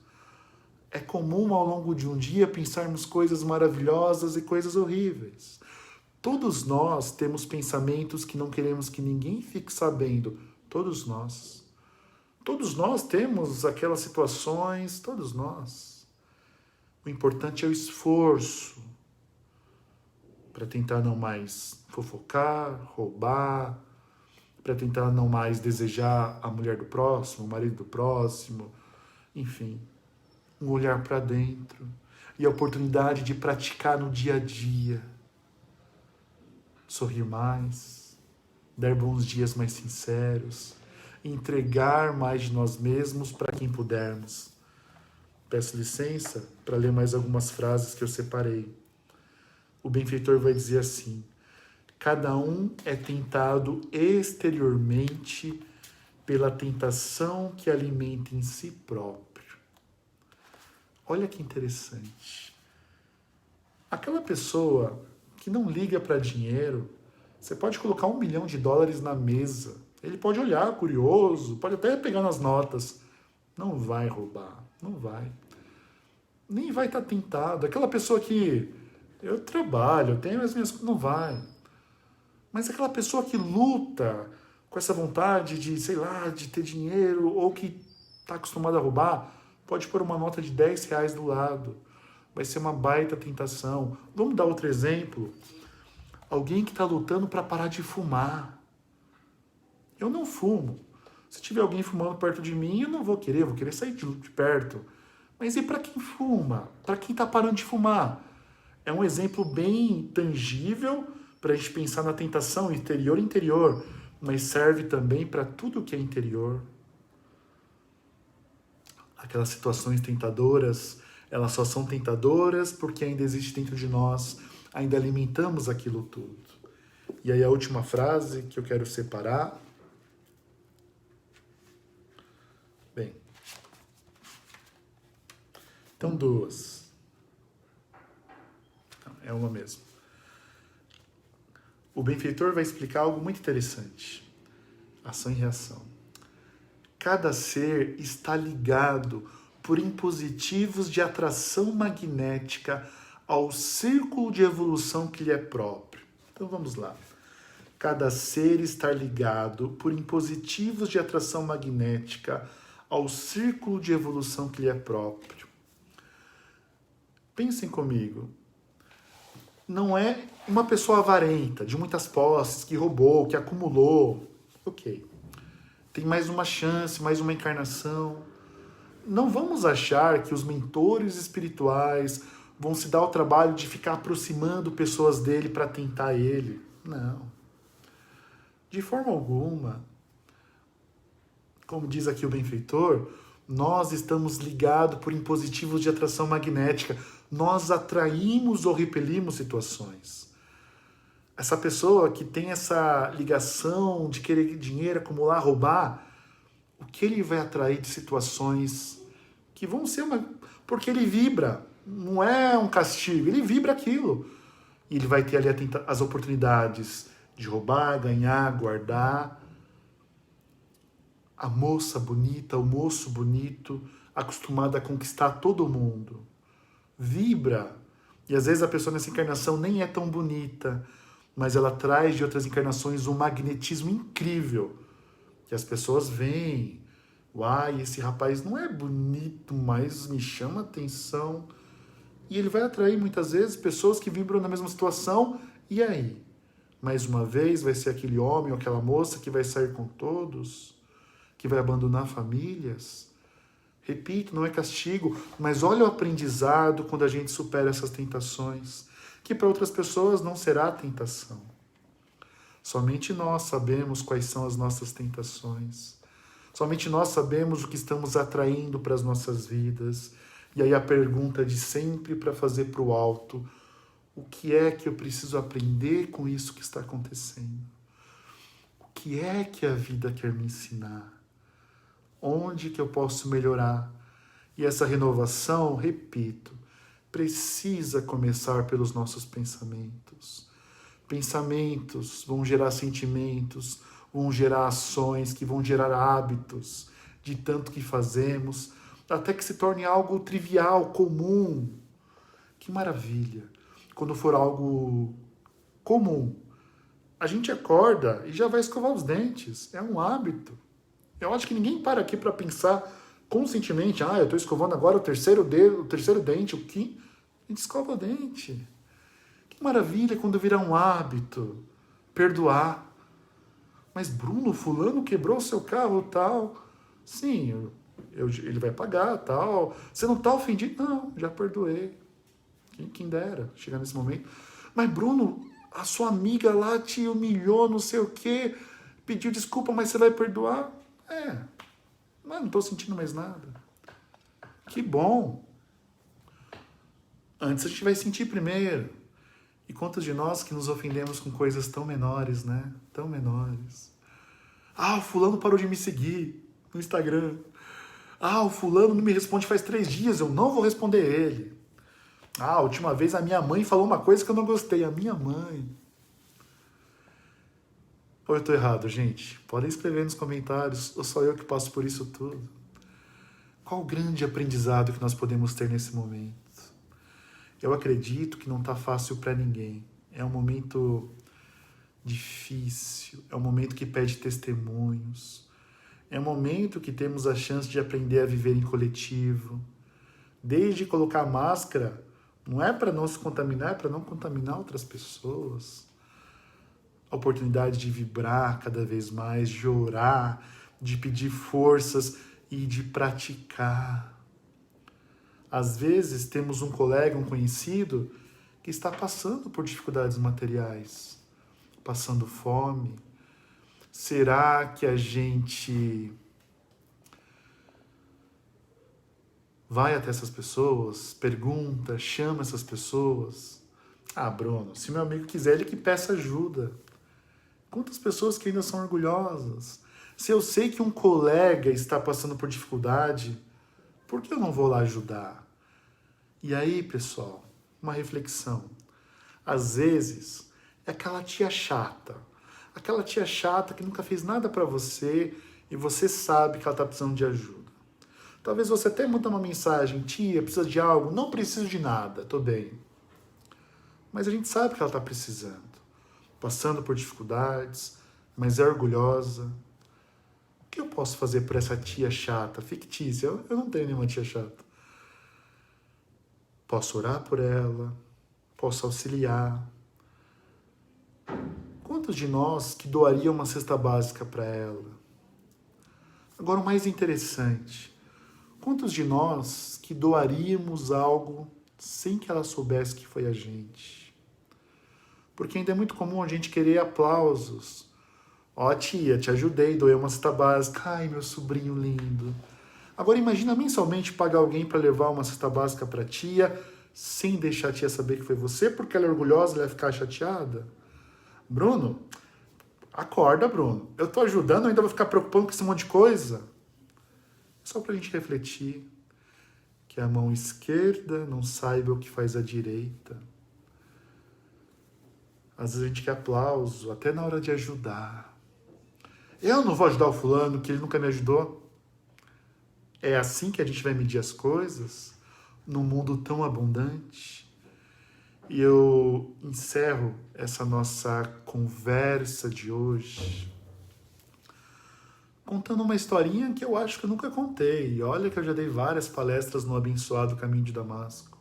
É comum ao longo de um dia pensarmos coisas maravilhosas e coisas horríveis. Todos nós temos pensamentos que não queremos que ninguém fique sabendo. Todos nós. Todos nós temos aquelas situações, todos nós. O importante é o esforço para tentar não mais fofocar, roubar, para tentar não mais desejar a mulher do próximo, o marido do próximo, enfim, um olhar para dentro e a oportunidade de praticar no dia a dia. Sorrir mais, dar bons dias mais sinceros, entregar mais de nós mesmos para quem pudermos. Peço licença para ler mais algumas frases que eu separei. O benfeitor vai dizer assim: cada um é tentado exteriormente pela tentação que alimenta em si próprio. Olha que interessante. Aquela pessoa que não liga para dinheiro, você pode colocar $1 milhão na mesa. Ele pode olhar, curioso, pode até pegar nas notas. Não vai roubar, não vai. Nem vai estar tentado. Aquela pessoa que eu trabalho, eu tenho as minhas coisas, não vai. Mas aquela pessoa que luta com essa vontade de, sei lá, de ter dinheiro ou que está acostumada a roubar, pode pôr uma nota de R$10 do lado. vai ser uma baita tentação. Vamos dar outro exemplo? Alguém que está lutando para parar de fumar. Eu não fumo. Se tiver alguém fumando perto de mim, eu não vou querer, vou querer sair de perto. Mas e para quem fuma? Para quem está parando de fumar? É um exemplo bem tangível para a gente pensar na tentação exterior e interior, mas serve também para tudo que é interior. Aquelas situações tentadoras, elas só são tentadoras porque ainda existe dentro de nós, ainda alimentamos aquilo tudo. E aí a última frase que eu quero separar. Bem, então duas. É uma mesmo. O benfeitor vai explicar algo muito interessante. Ação e reação. Cada ser está ligado por impositivos de atração magnética ao círculo de evolução que lhe é próprio. Então vamos lá. Cada ser está ligado por impositivos de atração magnética ao círculo de evolução que lhe é próprio. Pensem comigo. Não é uma pessoa avarenta, de muitas posses, que roubou, que acumulou. Ok. Tem mais uma chance, mais uma encarnação. Não vamos achar que os mentores espirituais vão se dar o trabalho de ficar aproximando pessoas dele para tentar ele. Não. De forma alguma. Como diz aqui o benfeitor, nós estamos ligados por impositivos de atração magnética. Nós atraímos ou repelimos situações. Essa pessoa que tem essa ligação de querer dinheiro, acumular, roubar, o que ele vai atrair de situações que vão ser uma... Porque ele vibra, não é um castigo, ele vibra aquilo. E ele vai ter ali as oportunidades de roubar, ganhar, guardar. A moça bonita, o moço bonito, acostumado a conquistar todo mundo. Vibra. E às vezes a pessoa nessa encarnação nem é tão bonita, mas ela traz de outras encarnações um magnetismo incrível. Que as pessoas veem. Uai, esse rapaz não é bonito, mas me chama atenção. E ele vai atrair muitas vezes pessoas que vibram na mesma situação. E aí? Mais uma vez vai ser aquele homem ou aquela moça que vai sair com todos, que vai abandonar famílias. Repito, não é castigo, mas olha o aprendizado quando a gente supera essas tentações, que para outras pessoas não será tentação. Somente nós sabemos quais são as nossas tentações. Somente nós sabemos o que estamos atraindo para as nossas vidas. E aí a pergunta de sempre para fazer para o alto: o que é que eu preciso aprender com isso que está acontecendo? O que é que a vida quer me ensinar? Onde que eu posso melhorar? E essa renovação, repito, precisa começar pelos nossos pensamentos. Pensamentos vão gerar sentimentos, vão gerar ações, que vão gerar hábitos de tanto que fazemos, até que se torne algo trivial, comum. Que maravilha! Quando for algo comum, a gente acorda e já vai escovar os dentes. É um hábito. Eu acho que ninguém para aqui para pensar conscientemente, eu estou escovando agora o terceiro dente, o quinto. A gente escova o dente. Que maravilha quando virar um hábito. Perdoar. Mas Bruno, fulano quebrou o seu carro, tal. Sim, ele vai pagar, tal. Você não está ofendido? Não, já perdoei. Quem dera chegar nesse momento. Mas Bruno, a sua amiga lá te humilhou, não sei o quê, pediu desculpa, mas você vai perdoar? Não estou sentindo mais nada. Que bom. Antes a gente vai sentir primeiro. E quantos de nós que nos ofendemos com coisas tão menores, né? Tão menores. O fulano parou de me seguir no Instagram. O fulano não me responde faz 3 dias, eu não vou responder ele. A última vez a minha mãe falou uma coisa que eu não gostei. A minha mãe. Ou eu estou errado, gente? Podem escrever nos comentários, ou só eu que passo por isso tudo? Qual o grande aprendizado que nós podemos ter nesse momento? Eu acredito que não está fácil para ninguém. É um momento difícil, é um momento que pede testemunhos, é um momento que temos a chance de aprender a viver em coletivo. Desde colocar máscara Não é para não se contaminar, é para não contaminar outras pessoas. A oportunidade de vibrar cada vez mais, de orar, de pedir forças e de praticar. Às vezes temos um colega, um conhecido, que está passando por dificuldades materiais, passando fome. Será que a gente vai até essas pessoas, pergunta, chama essas pessoas? Ah, Bruno, se meu amigo quiser, ele que peça ajuda. Quantas pessoas que ainda são orgulhosas? Se eu sei que um colega está passando por dificuldade, por que eu não vou lá ajudar? E aí, pessoal, uma reflexão. Às vezes, é aquela tia chata. Aquela tia chata que nunca fez nada para você e você sabe que ela está precisando de ajuda. Talvez você até manda uma mensagem, tia, precisa de algo? Não preciso de nada, tô bem. Mas a gente sabe que ela está precisando, passando por dificuldades, mas é orgulhosa. O que eu posso fazer por essa tia chata, fictícia? Eu não tenho nenhuma tia chata. Posso orar por ela, posso auxiliar. Quantos de nós que doaria uma cesta básica para ela? Agora, o mais interessante, quantos de nós que doaríamos algo sem que ela soubesse que foi a gente? Porque ainda é muito comum a gente querer aplausos. Ó, tia, te ajudei, doei uma cesta básica. Ai, meu sobrinho lindo. Agora imagina mensalmente pagar alguém para levar uma cesta básica para a tia, sem deixar a tia saber que foi você, porque ela é orgulhosa e ela vai ficar chateada. Bruno, acorda, Bruno. Eu tô ajudando, eu ainda vou ficar preocupando com esse monte de coisa. Só pra gente refletir que a mão esquerda não saiba o que faz a direita. Às vezes a gente quer aplauso, até na hora de ajudar. Eu não vou ajudar o fulano, que ele nunca me ajudou. É assim que a gente vai medir as coisas? Num mundo tão abundante? E eu encerro essa nossa conversa de hoje contando uma historinha que eu acho que eu nunca contei. Olha que eu já dei várias palestras no abençoado Caminho de Damasco.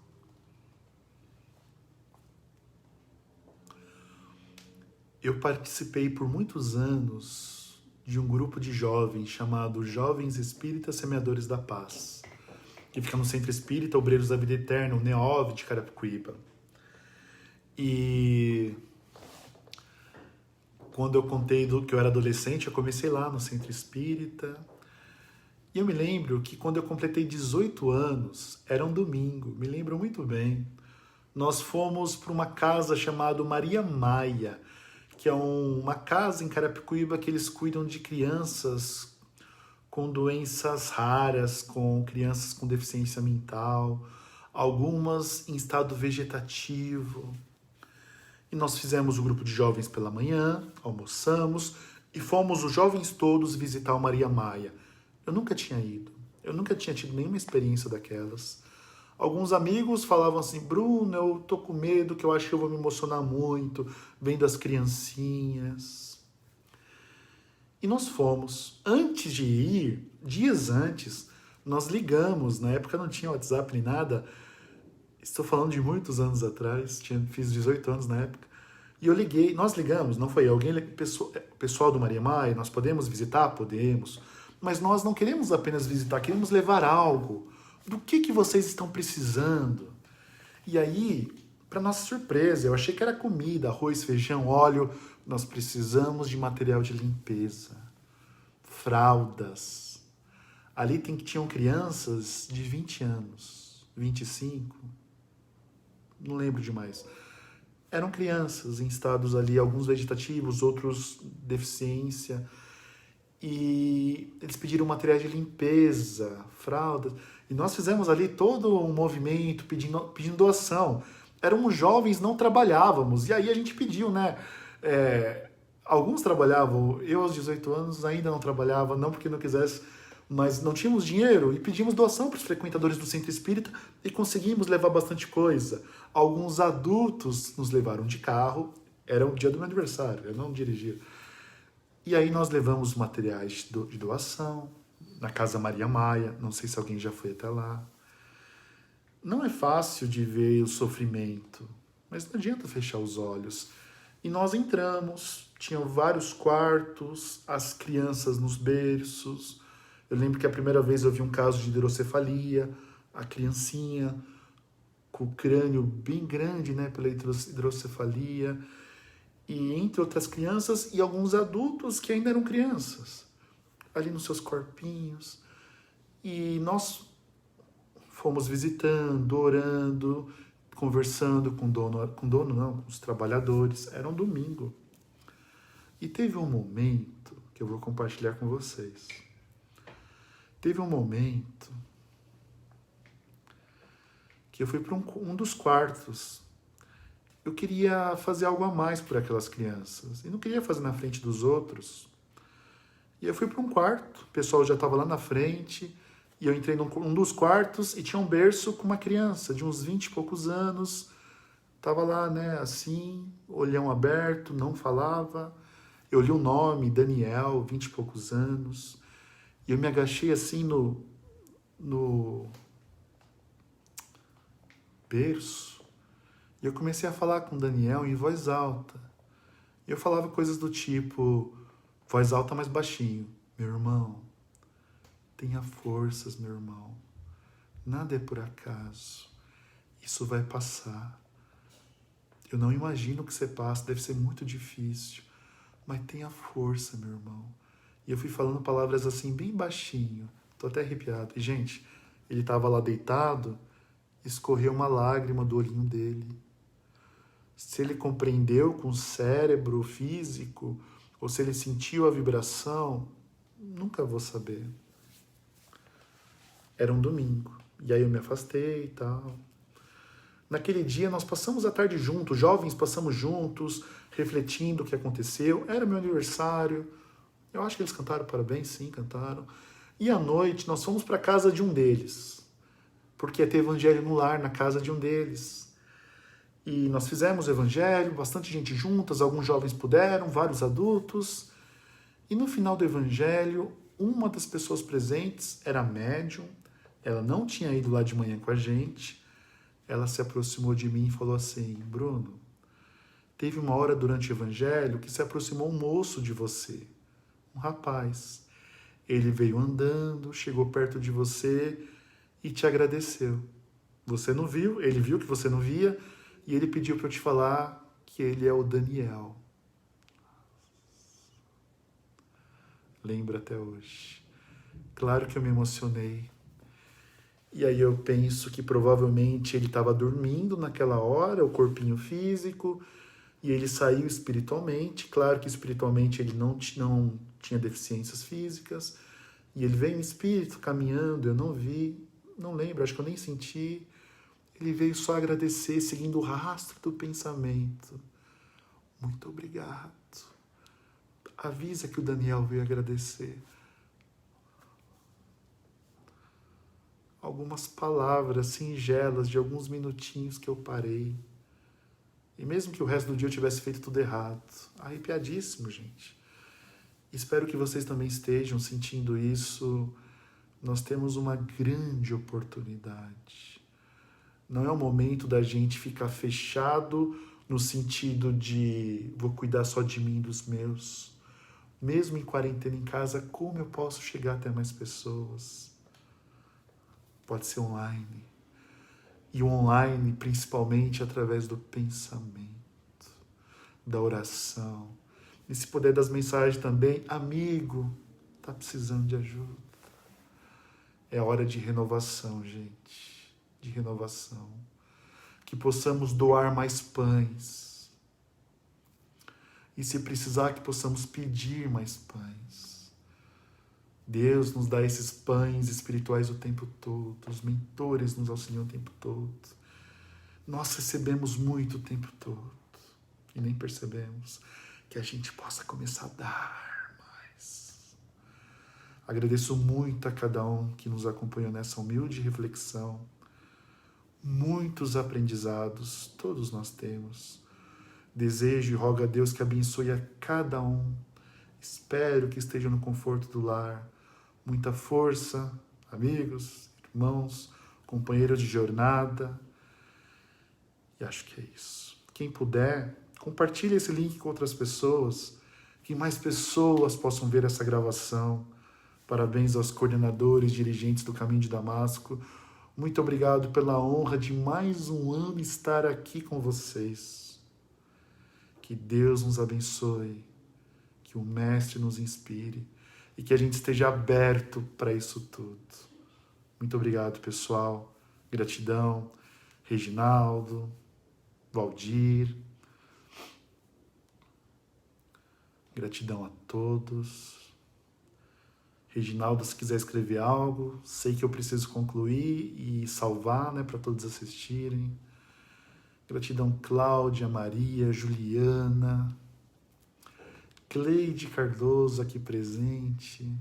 Eu participei por muitos anos de um grupo de jovens chamado Jovens Espíritas Semeadores da Paz, que fica no Centro Espírita Obreiros da Vida Eterna, o NEOV de Carapicuíba. E quando eu contei que eu era adolescente, eu comecei lá no Centro Espírita. E eu me lembro que quando eu completei 18 anos, era um domingo, me lembro muito bem, nós fomos para uma casa chamada Maria Maia, que é uma casa em Carapicuíba que eles cuidam de crianças com doenças raras, com crianças com deficiência mental, algumas em estado vegetativo. E nós fizemos o grupo de jovens pela manhã, almoçamos e fomos os jovens todos visitar o Maria Maia. Eu nunca tinha ido, eu nunca tinha tido nenhuma experiência daquelas. Alguns amigos falavam assim, Bruno, eu tô com medo, que eu acho que eu vou me emocionar muito, vendo as criancinhas. E nós fomos. Antes de ir, dias antes, nós ligamos, na época não tinha WhatsApp nem nada, estou falando de muitos anos atrás, fiz 18 anos na época, e eu liguei, nós ligamos, não foi alguém, pessoal do Maria Maia, nós podemos visitar? Podemos, mas nós não queremos apenas visitar, queremos levar algo. Do que vocês estão precisando? E aí, para nossa surpresa, eu achei que era comida, arroz, feijão, óleo, nós precisamos de material de limpeza, fraldas. Ali tinham crianças de 20 anos, 25, não lembro demais. Eram crianças em estados ali, alguns vegetativos, outros deficiência. E eles pediram material de limpeza, fraldas. E nós fizemos ali todo um movimento pedindo doação. Éramos jovens, não trabalhávamos. E aí a gente pediu, né? Alguns trabalhavam. Eu, aos 18 anos, ainda não trabalhava, não porque não quisesse, mas não tínhamos dinheiro. E pedimos doação para os frequentadores do Centro Espírita e conseguimos levar bastante coisa. Alguns adultos nos levaram de carro. Era o dia do meu aniversário, eu não dirigia. E aí nós levamos materiais de doação na Casa Maria Maia, não sei se alguém já foi até lá. Não é fácil de ver o sofrimento, mas não adianta fechar os olhos. E nós entramos, tinham vários quartos, as crianças nos berços. Eu lembro que a primeira vez eu vi um caso de hidrocefalia, a criancinha com o crânio bem grande, né, pela hidrocefalia, e entre outras crianças e alguns adultos que ainda eram crianças, ali nos seus corpinhos. E nós fomos visitando, orando, conversando com com os trabalhadores. Era um domingo. E teve um momento que eu vou compartilhar com vocês. Teve um momento que eu fui para um dos quartos. Eu queria fazer algo a mais por aquelas crianças. E não queria fazer na frente dos outros. E eu fui para um quarto, o pessoal já estava lá na frente, e eu entrei num dos quartos e tinha um berço com uma criança de uns 20 e poucos anos. Tava lá, né, assim, olhão aberto, não falava. Eu li o nome, Daniel, 20 e poucos anos. E eu me agachei assim no berço. E eu comecei a falar com Daniel em voz alta. E eu falava coisas do tipo, voz alta, mas baixinho. Meu irmão, tenha forças, meu irmão. Nada é por acaso. Isso vai passar. Eu não imagino o que você passa, deve ser muito difícil. Mas tenha força, meu irmão. E eu fui falando palavras assim, bem baixinho. Tô até arrepiado. E, gente, ele tava lá deitado, escorreu uma lágrima do olhinho dele. Se ele compreendeu com o cérebro físico, ou se ele sentiu a vibração, nunca vou saber. Era um domingo. E aí eu me afastei e tal. Naquele dia nós passamos a tarde juntos, jovens passamos juntos, refletindo o que aconteceu. Era meu aniversário. Eu acho que eles cantaram parabéns, sim, cantaram. E à noite nós fomos para a casa de um deles, porque ia ter evangelho no lar, na casa de um deles. E nós fizemos o evangelho, bastante gente juntas, alguns jovens puderam, vários adultos. E no final do evangelho, uma das pessoas presentes era médium, ela não tinha ido lá de manhã com a gente. Ela se aproximou de mim e falou assim, Bruno, teve uma hora durante o evangelho que se aproximou um moço de você, um rapaz. Ele veio andando, chegou perto de você e te agradeceu. Você não viu, ele viu que você não via e ele pediu para eu te falar que ele é o Daniel. Lembro até hoje. Claro que eu me emocionei. E aí eu penso que provavelmente ele estava dormindo naquela hora, o corpinho físico, e ele saiu espiritualmente. Claro que espiritualmente ele não tinha deficiências físicas. E ele veio em espírito, caminhando, eu não vi, não lembro, acho que eu nem senti. Ele veio só agradecer, seguindo o rastro do pensamento. Muito obrigado. Avisa que o Daniel veio agradecer. Algumas palavras singelas de alguns minutinhos que eu parei. E mesmo que o resto do dia eu tivesse feito tudo errado. Arrepiadíssimo, gente. Espero que vocês também estejam sentindo isso. Nós temos uma grande oportunidade. Não é o momento da gente ficar fechado no sentido de vou cuidar só de mim e dos meus. Mesmo em quarentena em casa, como eu posso chegar até mais pessoas? Pode ser online. E o online, principalmente, através do pensamento, da oração. E se puder das mensagens também, amigo, tá precisando de ajuda. É hora de renovação, gente. De renovação. Que possamos doar mais pães. E se precisar, que possamos pedir mais pães. Deus nos dá esses pães espirituais o tempo todo. Os mentores nos auxiliam o tempo todo. Nós recebemos muito o tempo todo. E nem percebemos. Que a gente possa começar a dar mais. Agradeço muito a cada um que nos acompanhou nessa humilde reflexão. Muitos aprendizados todos nós temos. Desejo e rogo a Deus que abençoe a cada um. Espero que esteja no conforto do lar. Muita força, amigos, irmãos, companheiro de jornada. E acho que é isso. Quem puder, compartilhe esse link com outras pessoas, que mais pessoas possam ver essa gravação. Parabéns aos coordenadores, dirigentes do Caminho de Damasco. Muito obrigado pela honra de mais um ano estar aqui com vocês. Que Deus nos abençoe, que o Mestre nos inspire e que a gente esteja aberto para isso tudo. Muito obrigado, pessoal. Gratidão. Reginaldo, Valdir. Gratidão a todos. Reginaldo, se quiser escrever algo, sei que eu preciso concluir e salvar, né, para todos assistirem. Gratidão, Cláudia, Maria, Juliana, Cleide Cardoso aqui presente,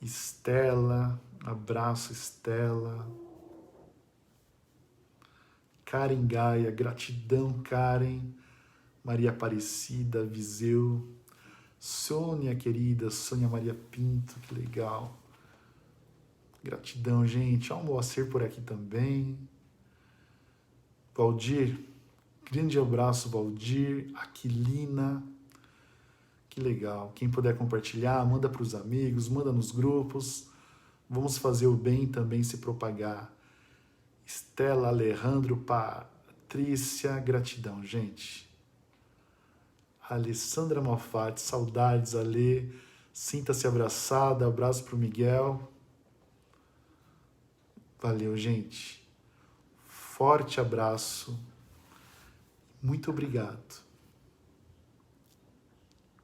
Estela, abraço Estela, Karen Gaia, gratidão Karen, Maria Aparecida, Viseu, Sônia querida, Sônia Maria Pinto, que legal. Gratidão, gente. Ó, o Moacir por aqui também. Valdir, grande abraço, Valdir. Aquilina, que legal. Quem puder compartilhar, manda para os amigos, manda nos grupos. Vamos fazer o bem também se propagar. Estela, Alejandro, Patrícia, gratidão, gente. Alessandra Malfatti, saudades, Alê. Sinta-se abraçada, abraço para o Miguel. Valeu, gente. Forte abraço. Muito obrigado.